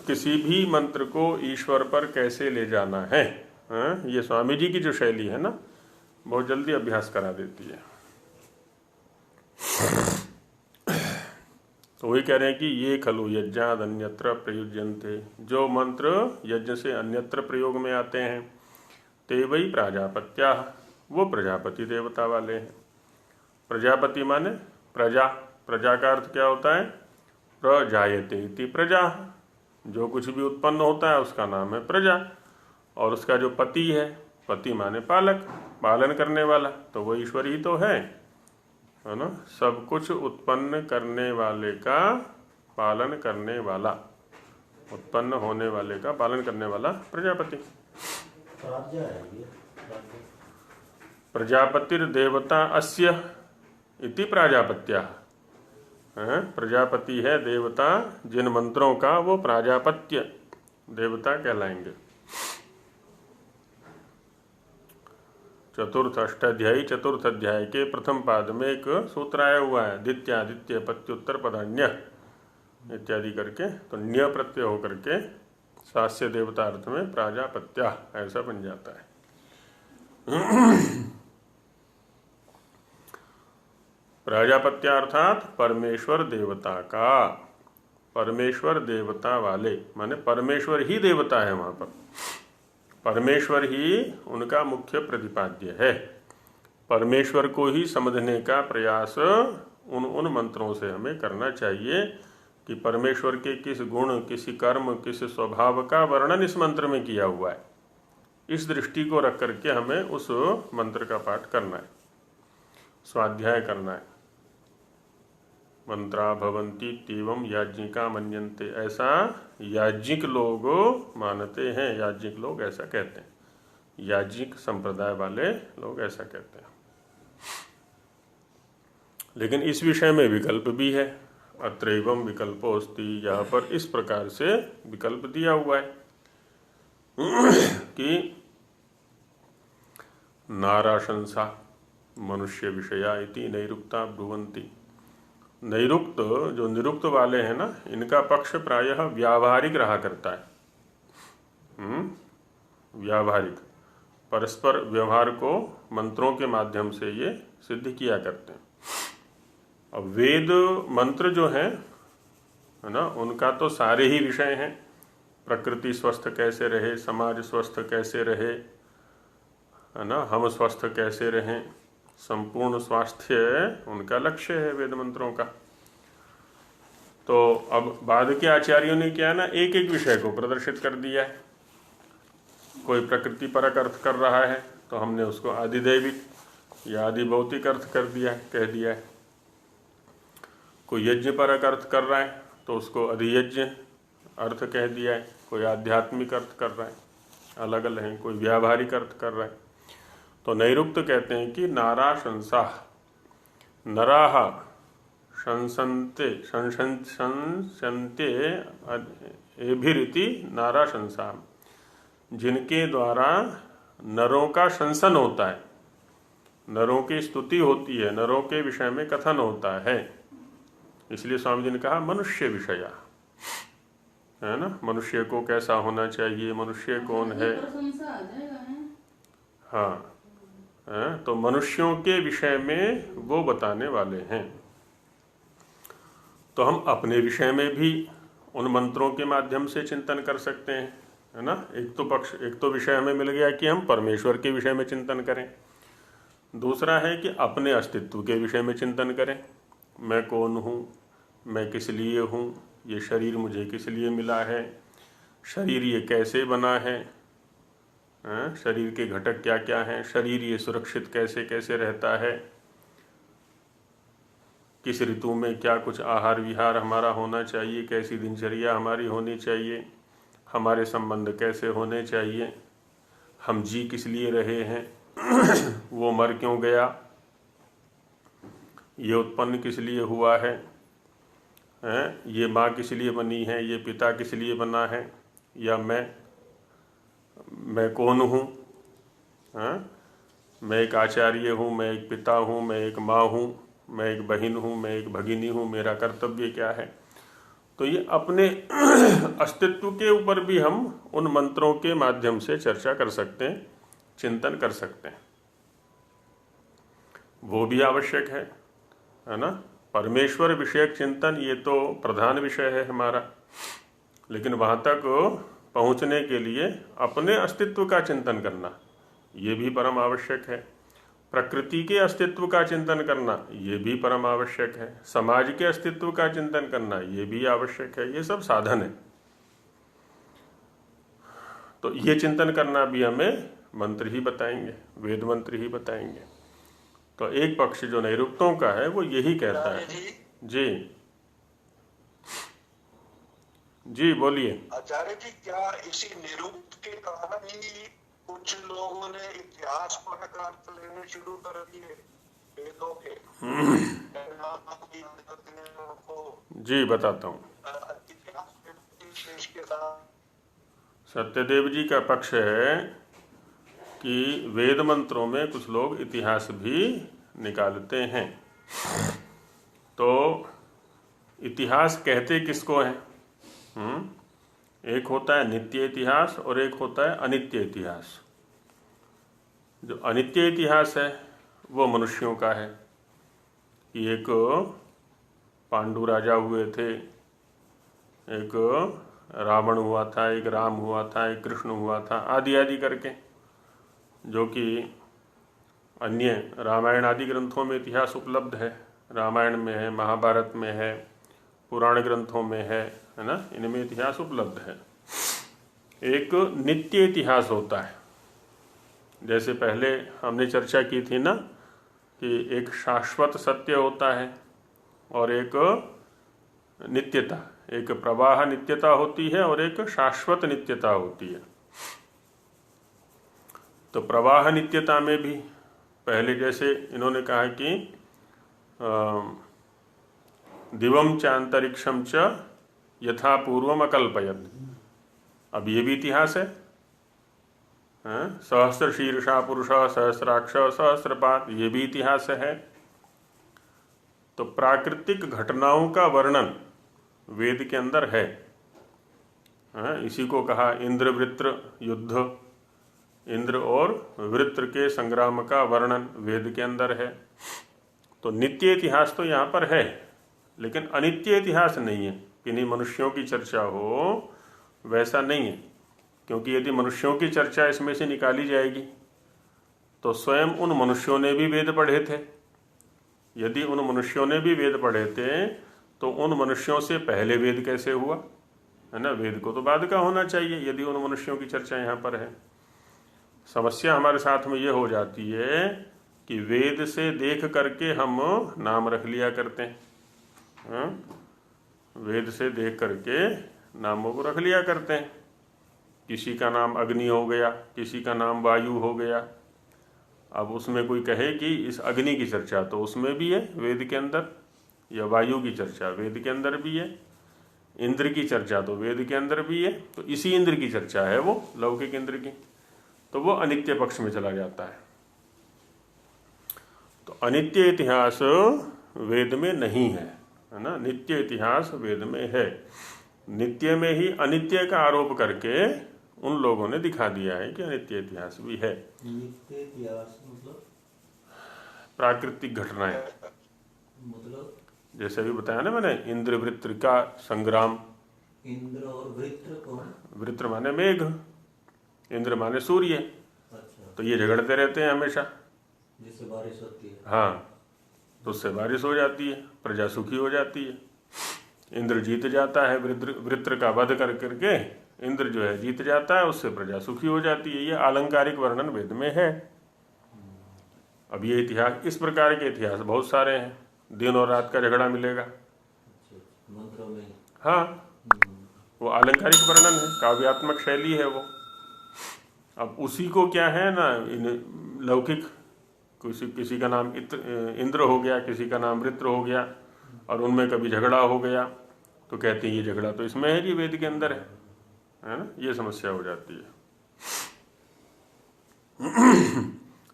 किसी भी मंत्र को ईश्वर पर कैसे ले जाना है, ये स्वामी जी की जो शैली है ना, बहुत जल्दी अभ्यास करा देती है। तो वही कह रहे हैं कि ये खलु यज्ञाद अन्यत्र प्रयुज्यन्ते, जो मंत्र यज्ञ से अन्यत्र प्रयोग में आते हैं, ते वही प्राजापत्या, वो प्रजापति देवता वाले हैं। प्रजापति माने प्रजा, प्रजा का अर्थ क्या होता है? प्रजायते इति प्रजा, जो कुछ भी उत्पन्न होता है उसका नाम है प्रजा। और उसका जो पति है, पति माने पालक, पालन करने वाला, तो वो ईश्वर ही तो है ना। सब कुछ उत्पन्न करने वाले का पालन करने वाला, उत्पन्न होने वाले का पालन करने वाला प्रजापति। प्राज्ञा है ये, प्रजापतिर देवता अस्य इति प्राजापत्या। प्रजापति है देवता, जिन मंत्रों का वो प्राजापत्य देवता कहलाएंगे। चतुर्थ अष्टाध्यायी चतुर्थ अध्याय के प्रथम पाद में एक सूत्र आया हुआ है, दित्यादित्य पत्युत्तर पदान्य इत्यादि करके, तो न्य प्रत्यय होकर के सास्य देवता अर्थ में प्राजापत्या ऐसा बन जाता है। प्राजापत्या अर्थात परमेश्वर देवता का, परमेश्वर देवता वाले माने परमेश्वर ही देवता है। वहां पर परमेश्वर ही उनका मुख्य प्रतिपाद्य है। परमेश्वर को ही समझने का प्रयास उन मंत्रों से हमें करना चाहिए कि परमेश्वर के किस गुण, किसी कर्म, किस स्वभाव का वर्णन इस मंत्र में किया हुआ है। इस दृष्टि को रख करके हमें उस मंत्र का पाठ करना है, स्वाध्याय करना है। मंत्रा भवन्ति तीवम याज्ञिका मन्यन्ते, ऐसा याज्ञिक लोग मानते हैं, याज्ञिक लोग ऐसा कहते हैं, याज्ञिक संप्रदाय वाले लोग ऐसा कहते हैं। लेकिन इस विषय में विकल्प भी है, अत्रैवम विकल्पोस्ति, यहाँ पर इस प्रकार से विकल्प दिया हुआ है कि नाराशंसा मनुष्य विषया इति नैरुक्ता ब्रुवन्ति। नैरुक्त, जो निरुक्त वाले हैं ना, इनका पक्ष प्रायः व्यावहारिक रहा करता है। व्यावहारिक, परस्पर व्यवहार को मंत्रों के माध्यम से ये सिद्ध किया करते हैं। अब वेद मंत्र जो है ना, उनका तो सारे ही विषय हैं। प्रकृति स्वस्थ कैसे रहे, समाज स्वस्थ कैसे रहे, है ना, हम स्वस्थ कैसे रहें, संपूर्ण स्वास्थ्य उनका लक्ष्य है वेद मंत्रों का। तो अब बाद के आचार्यों ने क्या ना, एक एक विषय को प्रदर्शित कर दिया है। कोई प्रकृति परक अर्थ कर रहा है तो हमने उसको आदिदैविक या आदि भौतिक अर्थ कर दिया है, कह दिया है। कोई यज्ञ परक अर्थ कर रहा है तो उसको अधियज्ञ अर्थ कह दिया है। कोई आध्यात्मिक अर्थ कर रहा है, अलग अलग है। कोई व्यावहारिक अर्थ कर रहा है। तो नैरुक्त कहते हैं कि नारा शंसा, नराह शंसन्ते एभिरिति नारा शंसा, जिनके द्वारा नरों का शंसन होता है, नरों की स्तुति होती है, नरों के विषय में कथन होता है। इसलिए स्वामी जी ने कहा मनुष्य विषया, है ना, मनुष्य को कैसा होना चाहिए, मनुष्य कौन है। हाँ, तो मनुष्यों के विषय में वो बताने वाले हैं। तो हम अपने विषय में भी उन मंत्रों के माध्यम से चिंतन कर सकते हैं, है ना। एक तो विषय हमें मिल गया कि हम परमेश्वर के विषय में चिंतन करें। दूसरा है कि अपने अस्तित्व के विषय में चिंतन करें। मैं कौन हूँ, मैं किस लिए हूँ, ये शरीर मुझे किस लिए मिला है, शरीर ये कैसे बना है, शरीर के घटक क्या क्या हैं, शरीर ये सुरक्षित कैसे कैसे रहता है, किस ऋतु में क्या कुछ आहार विहार हमारा होना चाहिए, कैसी दिनचर्या हमारी होनी चाहिए, हमारे संबंध कैसे होने चाहिए, हम जी किस लिए रहे हैं, वो मर क्यों गया, ये उत्पन्न किस लिए हुआ है, ये माँ किस लिए बनी है, ये पिता किस लिए बना है, या मैं कौन हूँ, मैं एक आचार्य हूँ, मैं एक पिता हूँ, मैं एक माँ हूँ, मैं एक बहन हूँ, मैं एक भगिनी हूँ, मेरा कर्तव्य क्या है। तो ये अपने अस्तित्व के ऊपर भी हम उन मंत्रों के माध्यम से चर्चा कर सकते हैं, चिंतन कर सकते हैं। वो भी आवश्यक है ना। परमेश्वर विषयक चिंतन ये तो प्रधान विषय है हमारा, लेकिन वहाँ तक पहुँचने के लिए अपने अस्तित्व का चिंतन करना ये भी परम आवश्यक है। प्रकृति के अस्तित्व का चिंतन करना ये भी परम आवश्यक है, समाज के अस्तित्व का चिंतन करना ये भी आवश्यक है। ये सब साधन है। तो ये चिंतन करना भी हमें मंत्र ही बताएंगे, वेद मंत्र ही बताएंगे। तो एक पक्ष जो नैरुक्तों का है वो यही कहता है। जी जी बोलिए। आचार्य जी, क्या इसी निरुक्त के कारण ही कुछ लोगों ने इतिहास पढ़ कर अर्थ लेने शुरू कर दिए वेदों के? जी बताता हूँ। सत्यदेव जी का पक्ष है कि वेद मंत्रों में कुछ लोग इतिहास भी निकालते हैं। तो इतिहास कहते किसको है? एक होता है नित्य इतिहास और एक होता है अनित्य इतिहास। जो अनित्य इतिहास है वो मनुष्यों का है कि एक पांडु राजा हुए थे, एक रावण हुआ था, एक राम हुआ था, एक कृष्ण हुआ था, आदि आदि करके, जो कि अन्य रामायण आदि ग्रंथों में इतिहास उपलब्ध है। रामायण में है, महाभारत में है, पुराण ग्रंथों में है ना, इनमें इतिहास उपलब्ध है। एक नित्य इतिहास होता है, जैसे पहले हमने चर्चा की थी ना कि एक शाश्वत सत्य होता है और एक नित्यता, एक प्रवाह नित्यता होती है और एक शाश्वत नित्यता होती है। तो प्रवाह नित्यता में भी पहले जैसे इन्होंने कहा कि दिवम च अंतरिक्षम च यथा पूर्वम अकल्पयत, अब ये भी इतिहास है। सहस्र शीर्षा पुरुष सहस्राक्ष सहस्रपात, ये भी इतिहास है। तो प्राकृतिक घटनाओं का वर्णन वेद के अंदर है। इसी को कहा इंद्र वृत्र युद्ध, इंद्र और वृत्र के संग्राम का वर्णन वेद के अंदर है। तो नित्य इतिहास तो यहाँ पर है, लेकिन अनित्य इतिहास नहीं है। किन्हीं मनुष्यों की चर्चा हो वैसा नहीं है, क्योंकि यदि मनुष्यों की चर्चा इसमें से निकाली जाएगी तो स्वयं उन मनुष्यों ने भी वेद पढ़े थे। यदि उन मनुष्यों ने भी वेद पढ़े थे तो उन मनुष्यों से पहले वेद कैसे हुआ, है ना? वेद को तो बाद का होना चाहिए यदि उन मनुष्यों की चर्चा यहाँ पर है। समस्या हमारे साथ में ये हो जाती है कि वेद से देख करके हम नाम रख लिया करते हैं। वेद से देख करके नामों को रख लिया करते हैं। किसी का नाम अग्नि हो गया, किसी का नाम वायु हो गया। अब उसमें कोई कहे कि इस अग्नि की चर्चा तो उसमें भी है वेद के अंदर, या वायु की चर्चा वेद के अंदर भी है, इंद्र की चर्चा तो वेद के अंदर भी है। तो इसी इंद्र की चर्चा है वो लौकिक इंद्र की, तो वो अनित्य पक्ष में चला जाता है। तो अनित्य इतिहास वेद में नहीं है ना? नित्य इतिहास वेद में है। नित्य में ही अनित्य का आरोप करके उन लोगों ने दिखा दिया है कि अनित्य इतिहास भी है। नित्य इतिहास मतलब प्राकृतिक घटनाएं, मतलब जैसे अभी बताया ना मैंने, इंद्र वृत्र का संग्राम। इंद्र और वृत्र कौन? वृत्र माने मेघ, इंद्र माने सूर्य। अच्छा, तो ये झगड़ते रहते हैं हमेशा, जिससे बारिश होती है। हाँ, तो उससे बारिश हो जाती है, प्रजा सुखी हो जाती है। इंद्र जीत जाता है, वृत्र का वध कर करके इंद्र जो है जीत जाता है, उससे प्रजा सुखी हो जाती है। ये आलंकारिक वर्णन वेद में है। अब ये इतिहास, इस प्रकार के इतिहास बहुत सारे हैं। दिन और रात का झगड़ा मिलेगा मंत्रों में। हाँ, वो आलंकारिक वर्णन है, काव्यात्मक शैली है वो। अब उसी को क्या है ना, लौकिक किसी का नाम इंद्र हो गया, किसी का नाम वृत्र हो गया, और उनमें कभी झगड़ा हो गया तो कहते हैं ये झगड़ा तो इसमें है जी, वेद के अंदर है ना? ये समस्या हो जाती है।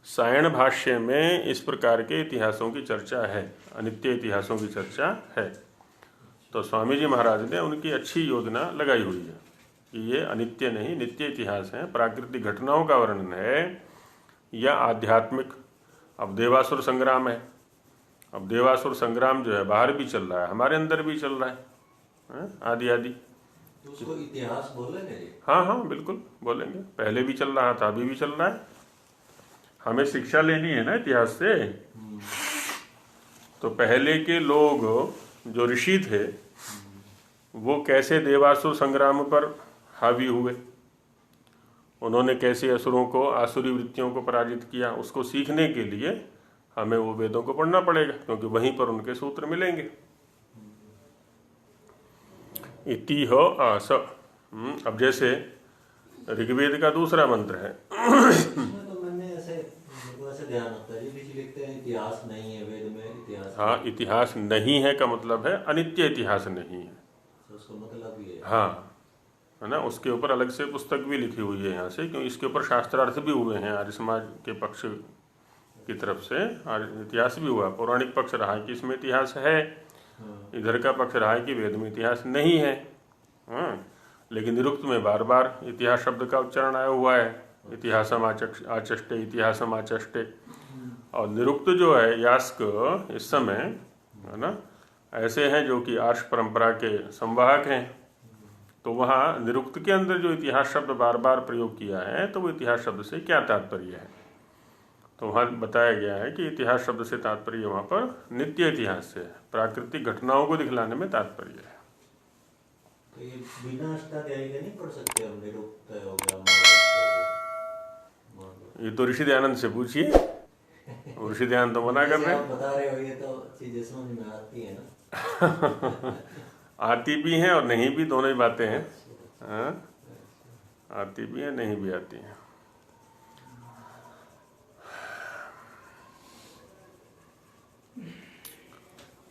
सायण भाष्य में इस प्रकार के इतिहासों की चर्चा है, अनित्य इतिहासों की चर्चा है। तो स्वामी जी महाराज ने उनकी अच्छी योजना लगाई हुई है कि ये अनित्य नहीं नित्य इतिहास है, प्राकृतिक घटनाओं का वर्णन है या आध्यात्मिक। अब देवासुर संग्राम है, अब देवासुर संग्राम जो है बाहर भी चल रहा है, हमारे अंदर भी चल रहा है, आदि आदि। तो उसको इतिहास बोलेंगे? हाँ हाँ बिल्कुल बोलेंगे, पहले भी चल रहा था, अभी भी चल रहा है। हमें शिक्षा लेनी है ना इतिहास से। तो पहले के लोग जो ऋषि थे वो कैसे देवासुर संग्राम पर हावी हुए, उन्होंने कैसे असुरों को, आसुरी वृत्तियों को पराजित किया, उसको सीखने के लिए हमें वो वेदों को पढ़ना पड़ेगा, क्योंकि वहीं पर उनके सूत्र मिलेंगे। इति हो आस। अब जैसे ऋग्वेद का दूसरा मंत्र है। तो मैंने ऐसे ध्यान होता है, ऋषि लिखते हैं इतिहास नहीं है वेद में, इतिहास। हाँ, इतिहास नहीं है का मतलब है अनित्य इतिहास नहीं है, उसका मतलब ये है। हाँ, है ना। उसके ऊपर अलग से पुस्तक भी लिखी हुई है यहाँ से, क्योंकि इसके ऊपर शास्त्रार्थ भी हुए हैं आर्य समाज के पक्ष की तरफ से। इतिहास भी हुआ, पौराणिक पक्ष रहा है कि इसमें इतिहास है, इधर का पक्ष रहा है कि वेद में इतिहास नहीं है। हाँ, लेकिन निरुक्त में बार बार इतिहास शब्द का उच्चारण आया हुआ है, इतिहासम आचष्टे, इतिहासम आचष्टे। और निरुक्त जो है यास्क इस समय, है ना, ऐसे हैं जो कि आर्ष परंपरा के संवाहक हैं। तो वहाँ निरुक्त के अंदर जो इतिहास शब्द बार बार प्रयोग किया है, तो वो इतिहास शब्द से क्या तात्पर्य है, तो वहाँ बताया गया है कि इतिहास शब्द से तात्पर्य वहाँ पर नित्य इतिहास से, प्राकृतिक घटनाओं को दिखलाने में तात्पर्य है। तो ये बिना अष्टाध्यायी के नहीं पढ़ सकते हम, निरुक्त हो गया, ये तो ऋषि दयानंद से पूछिए, ऋषि दयानंद तो मना कर रहे हैं। बता रहे हो, ये तो चीजें समझ में आती है ना। आती भी हैं और नहीं भी, दोनों ही बातें हैं। हाँ, आती भी हैं, नहीं भी आती हैं।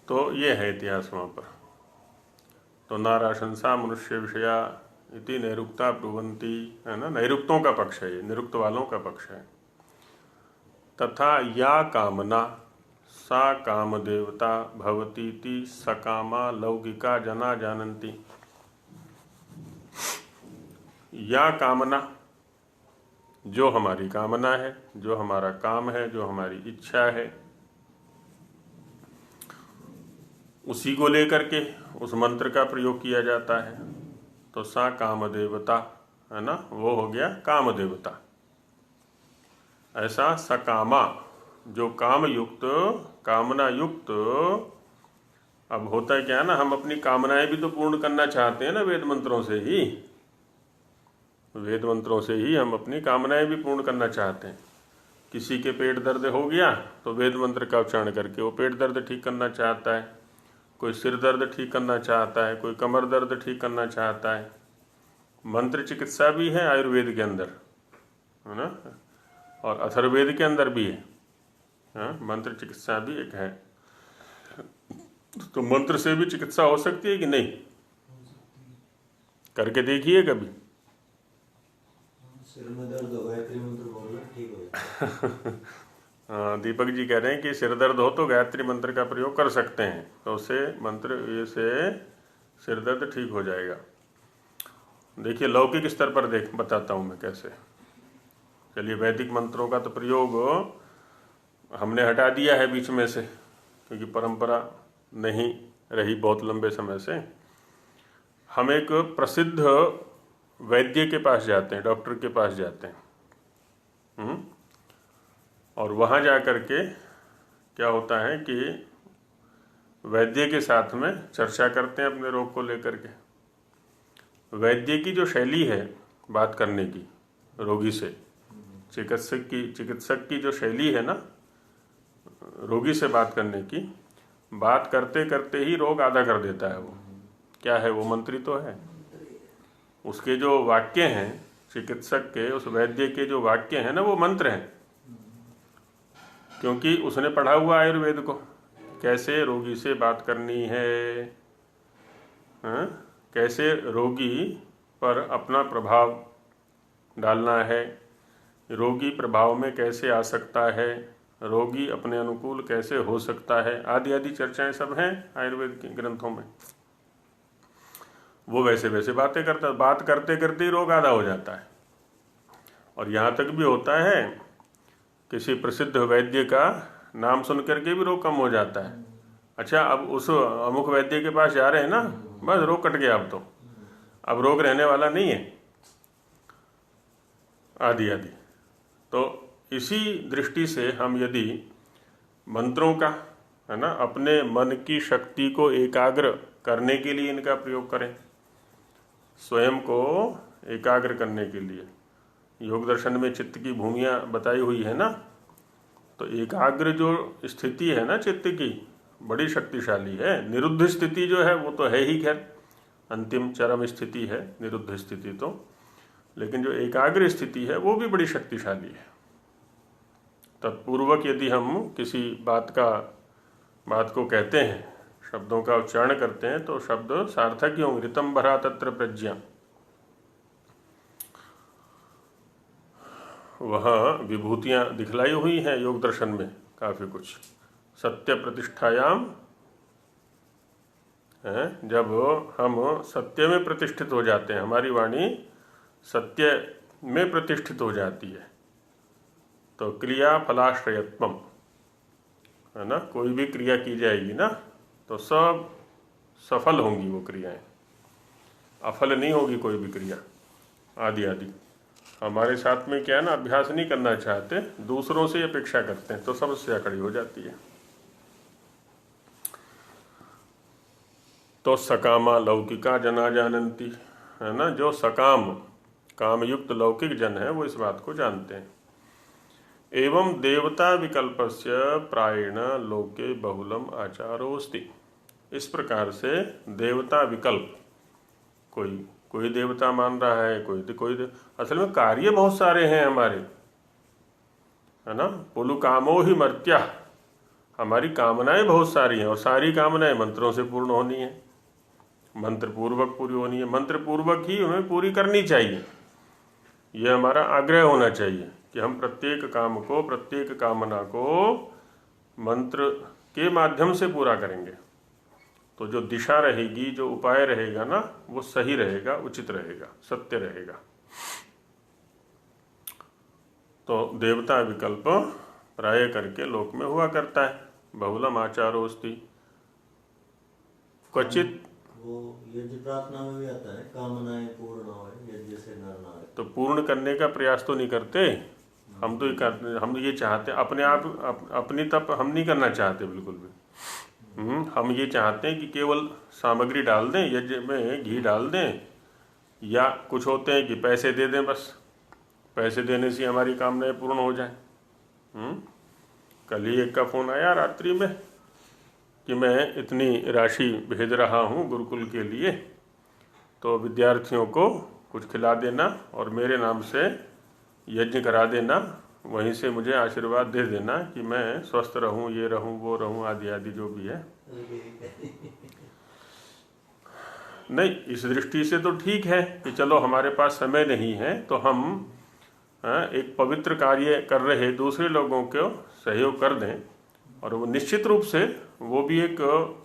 तो ये है इतिहास वहाँ पर। तो नाराशंसा मनुष्य विषया इति नैरुक्ता ब्रुवंती, है ना, नैरुक्तों का पक्ष है ये, निरुक्त वालों का पक्ष है। तथा या कामना सा काम देवता भवतीति सकामा लौकिका जना जानन्ति। या कामना, जो हमारी कामना है, जो हमारा काम है, जो हमारी इच्छा है, उसी को लेकर के उस मंत्र का प्रयोग किया जाता है। तो सा काम देवता, है ना, वो हो गया काम देवता। ऐसा सकामा, जो काम युक्त, कामना युक्त। अब होता है क्या ना, हम अपनी कामनाएं भी तो पूर्ण करना चाहते हैं ना, वेद मंत्रों से ही, वेद मंत्रों से ही हम अपनी कामनाएं भी पूर्ण करना चाहते हैं। किसी के पेट दर्द हो गया तो वेद मंत्र का उच्चारण करके वो पेट दर्द ठीक करना चाहता है, कोई सिर दर्द ठीक करना चाहता है, कोई कमर दर्द ठीक करना चाहता है। मंत्र चिकित्सा भी है आयुर्वेद के अंदर, है ना, और अथर्ववेद के अंदर भी है। हाँ, मंत्र चिकित्सा भी एक है। तो मंत्र से भी चिकित्सा हो सकती है कि नहीं, करके देखिए कभी। सिर में दर्द हो, गायत्री मंत्र बोलना ठीक हो जाएगा। हाँ, दीपक जी कह रहे हैं कि सिर दर्द हो तो गायत्री मंत्र का प्रयोग कर सकते हैं, तो उससे मंत्र ये से सिर दर्द ठीक हो जाएगा। देखिए लौकिक स्तर पर बताता हूँ मैं कैसे। चलिए, वैदिक मंत्रों का तो प्रयोग हमने हटा दिया है बीच में से, क्योंकि परंपरा नहीं रही बहुत लंबे समय से। हम एक प्रसिद्ध वैद्य के पास जाते हैं, डॉक्टर के पास जाते हैं, और वहाँ जा कर के क्या होता है कि वैद्य के साथ में चर्चा करते हैं अपने रोग को लेकर के। वैद्य की जो शैली है बात करने की रोगी से, चिकित्सक की जो शैली है ना रोगी से बात करने की, बात करते करते ही रोग आधा कर देता है। वो क्या है, वो मंत्री तो है। उसके जो वाक्य हैं चिकित्सक के, उस वैद्य के जो वाक्य हैं ना, वो मंत्र हैं, क्योंकि उसने पढ़ा हुआ आयुर्वेद को, कैसे रोगी से बात करनी है, हाँ? कैसे रोगी पर अपना प्रभाव डालना है, रोगी प्रभाव में कैसे आ सकता है, रोगी अपने अनुकूल कैसे हो सकता है, आदि आदि चर्चाएं सब हैं आयुर्वेद के ग्रंथों में। वो वैसे वैसे बातें करता, बात करते करते ही रोग आधा हो जाता है। और यहाँ तक भी होता है किसी प्रसिद्ध वैद्य का नाम सुन करके भी रोग कम हो जाता है। अच्छा, अब उस अमुक वैद्य के पास जा रहे हैं ना, बस रोग कट गया, अब रोग रहने वाला नहीं है, आदि आदि। तो इसी दृष्टि से हम यदि मंत्रों का, है ना, अपने मन की शक्ति को एकाग्र करने के लिए इनका प्रयोग करें, स्वयं को एकाग्र करने के लिए। योग दर्शन में चित्त की भूमियाँ बताई हुई है ना, तो एकाग्र जो स्थिति है ना चित्त की, बड़ी शक्तिशाली है। निरुद्ध स्थिति जो है वो तो है ही, खैर अंतिम चरम स्थिति है निरुद्ध स्थिति तो, लेकिन जो एकाग्र स्थिति है वो भी बड़ी शक्तिशाली है। तत्पूर्वक यदि हम किसी बात को कहते हैं, शब्दों का उच्चारण करते हैं, तो शब्द सार्थक ही होंगे। ऋतम भरा तत्र प्रज्ञा, वहाँ विभूतियाँ दिखलाई हुई हैं योग दर्शन में काफ़ी कुछ। सत्य प्रतिष्ठायाम है, जब हम सत्य में प्रतिष्ठित हो जाते हैं, हमारी वाणी सत्य में प्रतिष्ठित हो जाती है, तो क्रिया फलाश्रयत्वम, है ना, कोई भी क्रिया की जाएगी ना तो सब सफल होंगी वो क्रियाएं, अफल नहीं होगी कोई भी क्रिया आदि आदि। हमारे साथ में क्या है ना, अभ्यास नहीं करना चाहते, दूसरों से अपेक्षा करते हैं, तो समस्या खड़ी हो जाती है। तो सकामा लौकिका जना जानंती, है ना, जो सकाम कामयुक्त लौकिक जन है वो इस बात को जानते हैं। एवं देवता विकल्पस्य प्रायेण लोके बहुलम आचारोस्ति, इस प्रकार से देवता विकल्प, कोई देवता मान रहा है, कोई असल में कार्य बहुत सारे हैं हमारे, है ना। पुलु कामो ही मर्त्या, हमारी कामनाएं बहुत सारी हैं, और सारी कामनाएं मंत्रों से पूर्ण होनी है, मंत्र पूर्वक पूरी होनी है, मंत्र पूर्वक ही हमें पूरी करनी चाहिए। यह हमारा आग्रह होना चाहिए कि हम प्रत्येक काम को, प्रत्येक कामना को मंत्र के माध्यम से पूरा करेंगे। तो जो दिशा रहेगी, जो उपाय रहेगा ना, वो सही रहेगा, उचित रहेगा, सत्य रहेगा। तो देवता विकल्प प्राय करके लोक में हुआ करता है। बहुलम आचारोस्ति क्वचित, वो यज्ञ प्रार्थना में भी आता है, कामनाएं पूर्ण हो यज्ञ से नर नारायण। तो पूर्ण करने का प्रयास तो नहीं करते हम, तो हम ये चाहते अपने आप, अपनी तप हम नहीं करना चाहते बिल्कुल भी। हम ये चाहते हैं कि केवल सामग्री डाल दें, यज्ञ में घी डाल दें, या कुछ होते हैं कि पैसे दे दें, बस पैसे देने से हमारी कामनाएं पूर्ण हो जाएं। कल ही एक का फ़ोन आया रात्रि में कि मैं इतनी राशि भेज रहा हूँ गुरुकुल के लिए, तो विद्यार्थियों को कुछ खिला देना और मेरे नाम से यज्ञ करा देना, वहीं से मुझे आशीर्वाद दे देना कि मैं स्वस्थ रहूं, ये रहूं, वो रहूं, आदि आदि जो भी है। नहीं, इस दृष्टि से तो ठीक है कि चलो हमारे पास समय नहीं है, तो हम एक पवित्र कार्य कर रहे दूसरे लोगों को सहयोग कर दें, और वो निश्चित रूप से वो भी एक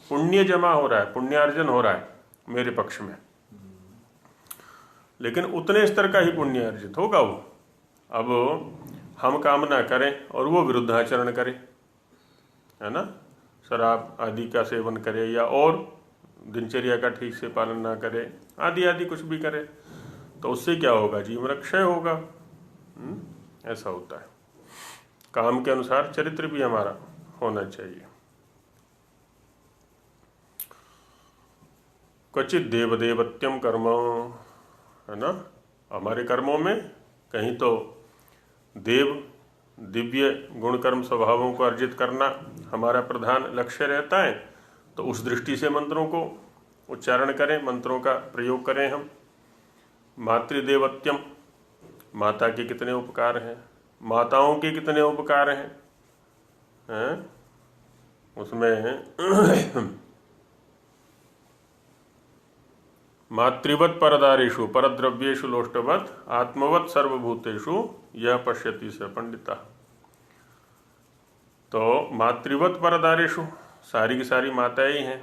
पुण्य जमा हो रहा है, पुण्यार्जन हो रहा है मेरे पक्ष में, लेकिन उतने स्तर का ही पुण्य अर्जित होगा वो। अब हम कामना करें और वो विरुद्धाचरण करे, है ना, शराब आदि का सेवन करे, या और दिनचर्या का ठीक से पालन ना करे, आदि आदि कुछ भी करे, तो उससे क्या होगा, जीवन क्षय होगा। ऐसा होता है। काम के अनुसार चरित्र भी हमारा होना चाहिए। क्वचित देवदेवत्यम कर्म, है ना, हमारे कर्मों में कहीं तो देव दिव्य गुण कर्म स्वभावों को अर्जित करना हमारा प्रधान लक्ष्य रहता है, तो उस दृष्टि से मंत्रों को उच्चारण करें, मंत्रों का प्रयोग करें हम। मातृदेवत्यम, माता के कितने उपकार हैं, माताओं के कितने उपकार हैं, उसमें मातृवत परदारेषु परद्रव्येषु लोष्टवत आत्मवत सर्वभूतेषु यह पश्यति स पंडिता। तो मातृवत परदारेषु सारी की सारी माताएं ही हैं।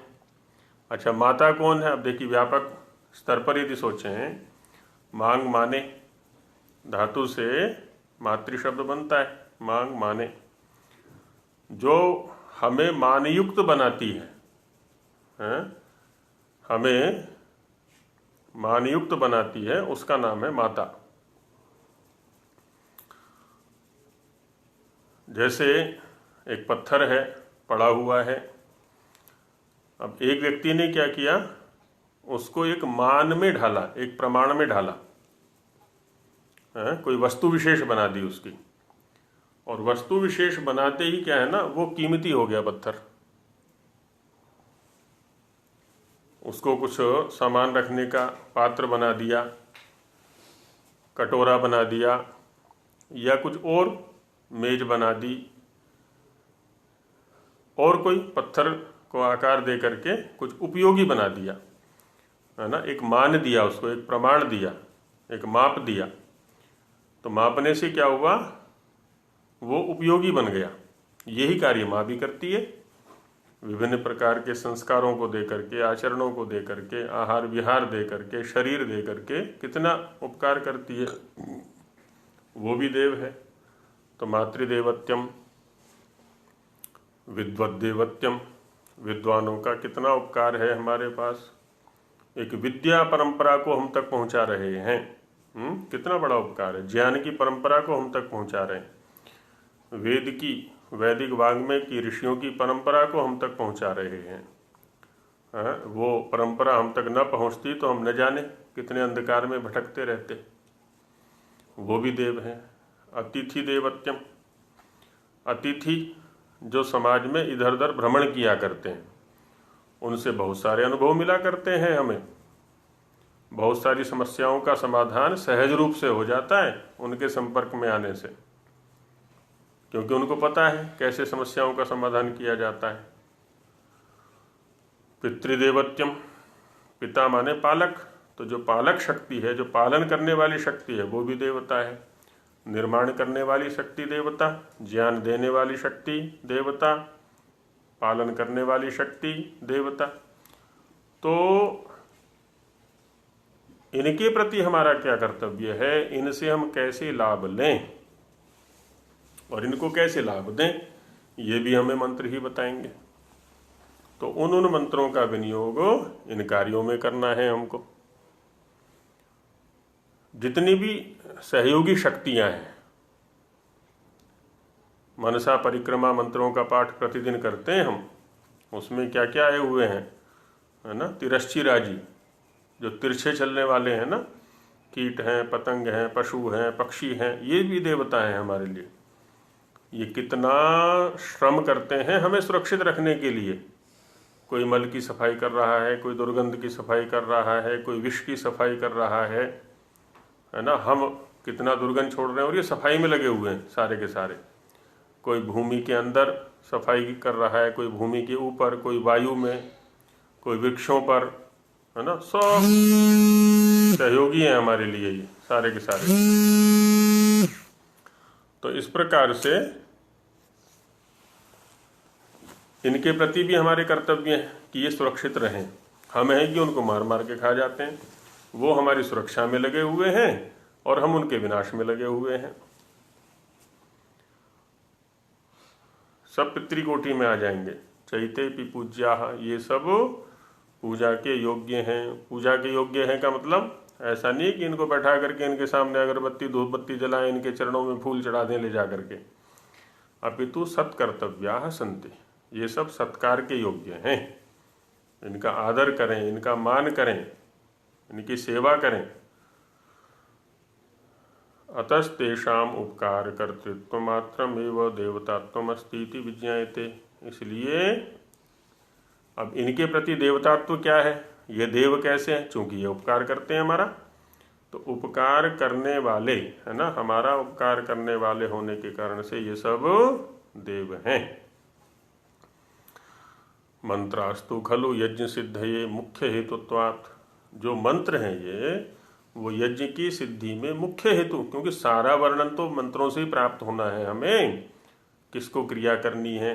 अच्छा, माता कौन है? अब देखिए, व्यापक स्तर पर यदि सोचें, मांग माने धातु से मातृ शब्द बनता है, मांग माने, जो हमें मानयुक्त बनाती है, हमें मानयुक्त बनाती है, उसका नाम है माता। जैसे एक पत्थर है, पड़ा हुआ है। अब एक व्यक्ति ने क्या किया, उसको एक मान में ढाला, एक प्रमाण में ढाला, कोई वस्तु विशेष बना दी उसकी। और वस्तु विशेष बनाते ही क्या है ना, वो कीमती हो गया पत्थर। उसको कुछ सामान रखने का पात्र बना दिया, कटोरा बना दिया, या कुछ और मेज बना दी, और कोई पत्थर को आकार दे करके कुछ उपयोगी बना दिया, है ना। एक मान दिया उसको, एक प्रमाण दिया, एक माप दिया। तो मापने से क्या हुआ, वो उपयोगी बन गया। यही कार्य माँ भी करती है, विभिन्न प्रकार के संस्कारों को दे करके, आचरणों को दे करके, आहार विहार दे करके, शरीर दे करके कितना उपकार करती है। वो भी देव है। तो मातृदेवत्यम, विद्वद्देवत्यम, विद्वानों का कितना उपकार है हमारे पास। एक विद्या परंपरा को हम तक पहुंचा रहे हैं, कितना बड़ा उपकार है। ज्ञान की परंपरा को हम तक पहुंचा रहे हैं। वेद की, वैदिक वाङ्मय की, ऋषियों की परंपरा को हम तक पहुंचा रहे हैं। वो परंपरा हम तक न पहुंचती तो हम न जाने कितने अंधकार में भटकते रहते। वो भी देव हैं। अतिथि देवत्यम, अतिथि जो समाज में इधर उधर भ्रमण किया करते हैं, उनसे बहुत सारे अनुभव मिला करते हैं हमें। बहुत सारी समस्याओं का समाधान सहज रूप से हो जाता है उनके संपर्क में आने से, क्योंकि उनको पता है कैसे समस्याओं का समाधान किया जाता है। पितृदेवत्यम, पिता माने पालक, तो जो पालक शक्ति है, जो पालन करने वाली शक्ति है, वो भी देवता है। निर्माण करने वाली शक्ति देवता, ज्ञान देने वाली शक्ति देवता, पालन करने वाली शक्ति देवता। तो इनके प्रति हमारा क्या कर्तव्य है, इनसे हम कैसे लाभ लें और इनको कैसे लाभ दें, ये भी हमें मंत्र ही बताएंगे। तो उन मंत्रों का विनियोग इन कार्यों में करना है हमको। जितनी भी सहयोगी शक्तियां हैं, मनसा परिक्रमा मंत्रों का पाठ प्रतिदिन करते हैं हम, उसमें क्या क्या आए हुए हैं, है ना। तिरश्चिराजी, जो तिरछे चलने वाले हैं ना, कीट हैं, पतंग हैं, पशु हैं, पक्षी हैं, ये भी देवता हैं हमारे लिए। ये कितना श्रम करते हैं हमें सुरक्षित रखने के लिए। कोई मल की सफाई कर रहा है, कोई दुर्गंध की सफाई कर रहा है, कोई विष की सफाई कर रहा है ना। हम कितना दुर्गंध छोड़ रहे हैं और ये सफाई में लगे हुए हैं सारे के सारे। कोई भूमि के अंदर सफाई कर रहा है, कोई भूमि के ऊपर, कोई वायु में, कोई वृक्षों पर, है ना। सब सहयोगी हैं हमारे लिए ये सारे के सारे। तो इस प्रकार से इनके प्रति भी हमारे कर्तव्य है कि ये सुरक्षित रहें। हम हैं कि उनको मार मार के खा जाते हैं, वो हमारी सुरक्षा में लगे हुए हैं और हम उनके विनाश में लगे हुए हैं। सब पितृकोटि में आ जाएंगे। चैते पि पूज्याः, ये सब पूजा के योग्य हैं। पूजा के योग्य हैं का मतलब ऐसा नहीं कि इनको बैठा करके इनके सामने अगरबत्ती धूप बत्ती जलाएं, इनके चरणों में फूल चढ़ा दें ले जा करके, अपितु सत्कर्तव्याः सन्ति, ये सब सत्कार के योग्य हैं। इनका आदर करें, इनका मान करें, इनकी सेवा करें। अतस्तेषाम उपकार कर्तृत्व मात्रमेव देवतात्वमस्ति इति विज्ञायते। इसलिए अब इनके प्रति देवतात्व क्या है, ये देव कैसे हैं, चूंकि ये उपकार करते हैं हमारा, तो उपकार करने वाले, है ना, हमारा उपकार करने वाले होने के कारण से ये सब देव हैं। मंत्रास्तु खलु यज्ञ सिद्धये मुख्य हेतुत्वात्, जो मंत्र हैं ये वो यज्ञ की सिद्धि में मुख्य हेतु, क्योंकि सारा वर्णन तो मंत्रों से ही प्राप्त होना है हमें। किसको क्रिया करनी है,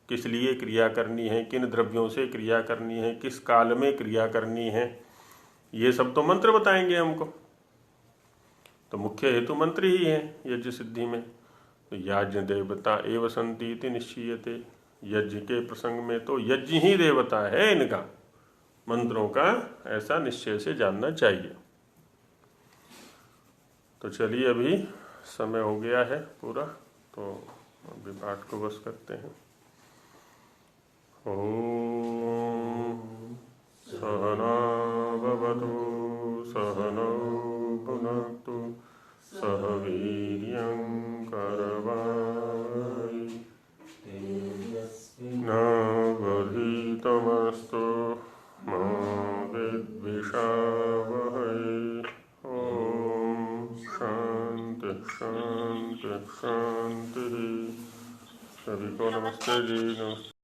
किस लिए क्रिया करनी है, किन द्रव्यों से क्रिया करनी है, किस काल में क्रिया करनी है, ये सब तो मंत्र बताएंगे हमको। तो मुख्य हेतु मंत्र ही है यज्ञ सिद्धि में। तो याज्ञ देवता एव सन्ति इति निश्चीयते, यज्ञ के प्रसंग में तो यज्ञ ही देवता है इनका, मंत्रों का ऐसा निश्चय से जानना चाहिए। तो चलिए, अभी समय हो गया है पूरा, तो अभी पाठ को बस करते हैं। ओम सहना भवतु सहनौ भुनक्तु सह वीर्यं करवावहै न वर्धितमस्तु मा विद्विषावहै। ओम शांति शांति शांति। सभी को नमस्ते जी। नमस्ते।